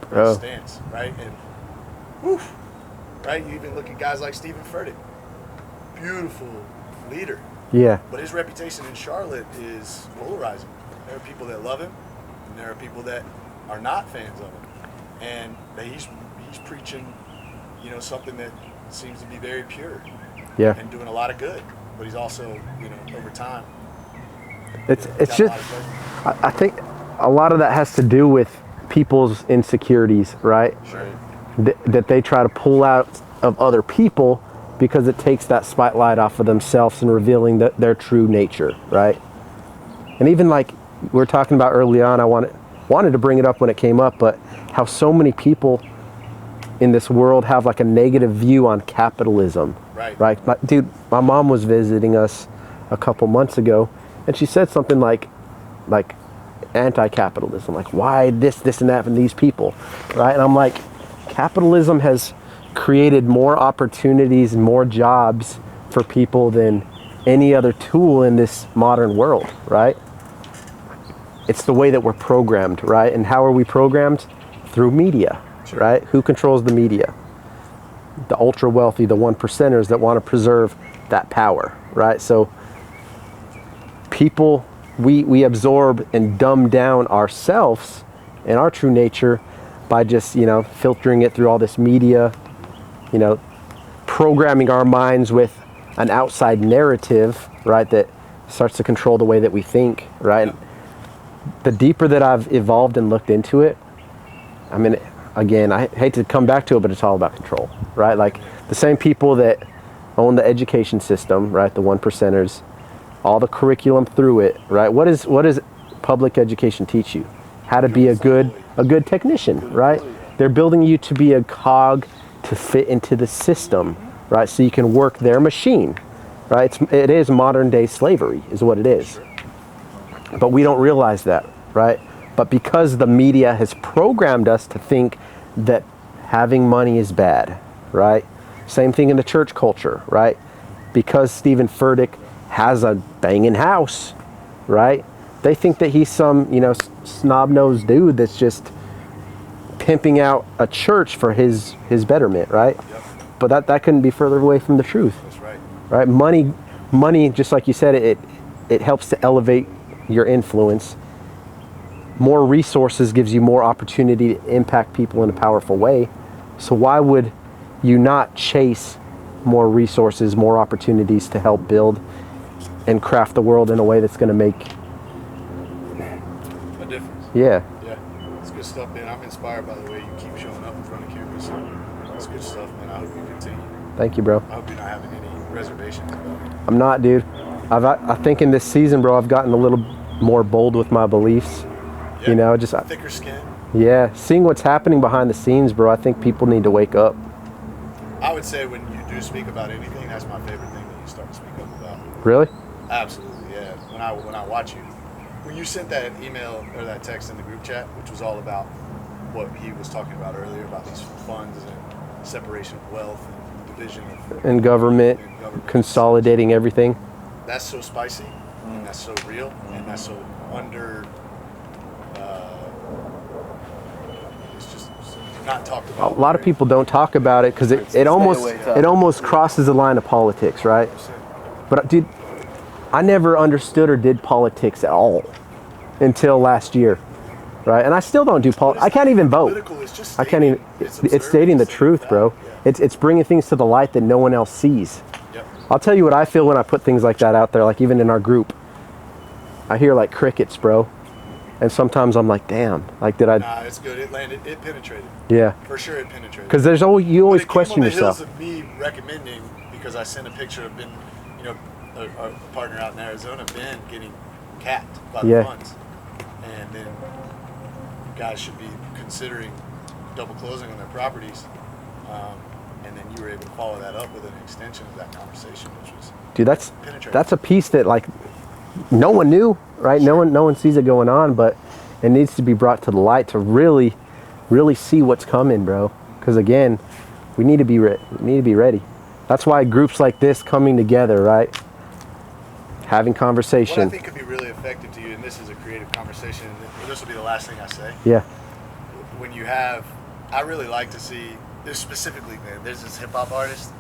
his stance, right? And right? You even look at guys like Stephen Furtick, beautiful leader. Yeah. But his reputation in Charlotte is polarizing. There are people that love him, and there are people that are not fans of him. And he's preaching, you know, something that seems to be very pure. Yeah. And doing a lot of good. But he's also, you know, over time. It's just, I think a lot of that has to do with people's insecurities, right? Sure. That they try to pull out of other people because it takes that spotlight off of themselves and revealing their true nature, right? And even like we were talking about early on, I wanted to bring it up when it came up, but how so many people in this world have like a negative view on capitalism, right? Dude, my mom was visiting us a couple months ago, and she said something like anti-capitalism, like why this and that from these people, right? And I'm like, capitalism has created more opportunities and more jobs for people than any other tool in this modern world, right? It's the way that we're programmed, right? And how are we programmed? Through media, right? Who controls the media? The ultra wealthy, the 1%ers that want to preserve that power, right? So people, we absorb and dumb down ourselves and our true nature by just, you know, filtering it through all this media, you know, programming our minds with an outside narrative, right, that starts to control the way that we think, right? And the deeper that I've evolved and looked into it, I mean, again, I hate to come back to it, but it's all about control, right? Like the same people that own the education system, right, the 1%ers, all the curriculum through it, right? What does public education teach you? How to be a good technician, right? They're building you to be a cog to fit into the system, right? So you can work their machine, right? It is modern day slavery is what it is. But we don't realize that, right? But because the media has programmed us to think that having money is bad, right? Same thing in the church culture, right? Because Stephen Furtick has a banging house, right? They think that he's some, you know, snob-nosed dude that's just pimping out a church for his betterment, right? Yep. But that couldn't be further away from the truth. That's right. Right? Money, just like you said, it helps to elevate your influence. More resources gives you more opportunity to impact people in a powerful way. So why would you not chase more resources, more opportunities to help build and craft the world in a way that's going to make A difference. Yeah. It's good stuff, man. I'm inspired by the way you keep showing up in front of cameras. It's good stuff, man. I hope you continue. Thank you, bro. I hope you're not having any reservations about it. I'm not, dude. I think in this season, bro, I've gotten a little more bold with my beliefs. Yeah. You know, just Thicker skin. yeah, seeing what's happening behind the scenes, bro. I think people need to wake up. I would say when you do speak about anything, that's my favorite thing that you start to speak up about. Really? Absolutely, yeah. When I watch you, when you sent that email or that text in the group chat, which was all about what he was talking about earlier about these funds and separation of wealth and division of And government consolidating everything. That's so spicy, and that's so real, and that's so under. It's just not talked A about. lot of people don't talk about it because it almost crosses the line of politics, right? But dude, I never understood or did politics at all until last year, right? And I still don't do politics. I can't even vote. Political is just I can't even. It's stating the truth, bro. It's bringing things to the light that no one else sees. Yep. I'll tell you what I feel when I put things like that out there. Like even in our group, I hear like crickets, bro. And sometimes I'm like, damn. Like did I? Nah, it's good. It landed. It penetrated. Yeah. For sure, it penetrated. Because there's always you always question But it came on yourself. the heels of me recommending, because I sent a picture of Ben, our partner out in Arizona, Ben, getting capped by the funds, and then you guys should be considering double closing on their properties, and then you were able to follow that up with an extension of that conversation, which was Dude, penetrating. that's a piece that like no one knew, right? Sure. No one sees it going on, but it needs to be brought to the light to really see what's coming, bro. Because again, we need to be ready. That's why groups like this coming together, right? Having conversation. What I think could be really effective to you, and this is a creative conversation, and this will be the last thing I say. Yeah. When you have, I really like to see, there's specifically, man, there's this hip hop artist,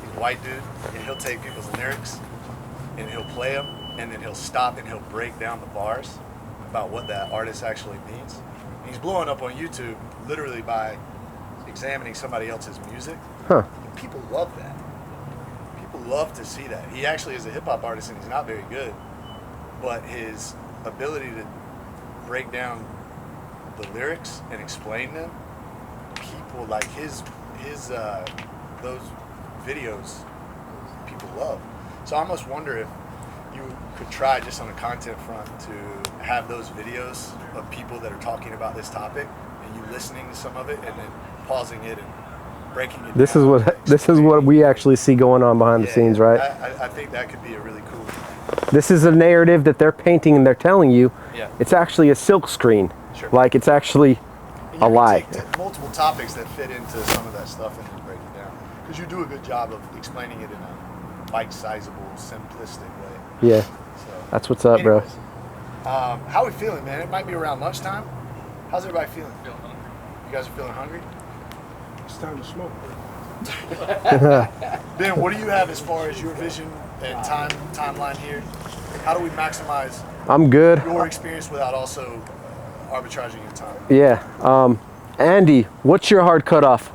he's a white dude, and he'll take people's lyrics and he'll play them, and then he'll stop and he'll break down the bars about what that artist actually means. And he's blowing up on YouTube literally by examining somebody else's music. Huh. And people love that. People love to see that. He actually is a hip hop artist and he's not very good, but his ability to break down the lyrics and explain them, people like his those videos people love. So I almost wonder if you could try just on a content front to have those videos of people that are talking about this topic and you listening to some of it and then pausing it and breaking it This down. is what we actually see going on behind the scenes, right? I think that could be a really cool. This is a narrative that they're painting and they're telling you. Yeah. It's actually a silk screen. Sure. Like it's actually And you a can lie. take multiple topics that fit into some of that stuff and then break it down. Because you do a good job of explaining it in a bite-sizable, simplistic way. Yeah. So, That's what's up, anyways, how are we feeling, man? It might be around lunchtime. How's everybody feeling? You guys are feeling hungry? It's time to smoke. Ben, what do you have as far as your vision and timeline here? How do we maximize I'm good. your experience without also arbitraging your time? Yeah. Andy, what's your hard cutoff?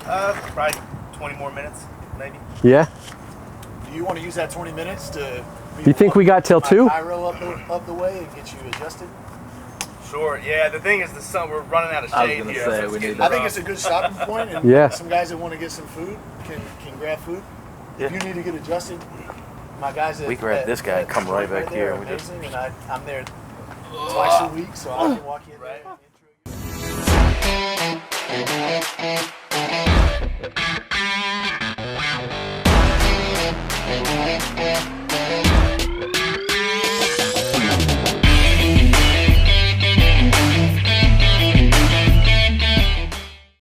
Probably 20 more minutes, maybe. Yeah. Do you want to use that 20 minutes to... You think we got till 2? Pyro up the way and get you adjusted? Sure. Yeah. The thing is, the sun. We're running out of I was shade gonna here. say, so it's we getting need I think rough. it's a good stopping point, and Yeah. some guys that want to get some food can grab food. If you need to get adjusted, my guys at We grab this guy and come right back there here are and we just- amazing, and I'm there twice a week, so I can walk in there.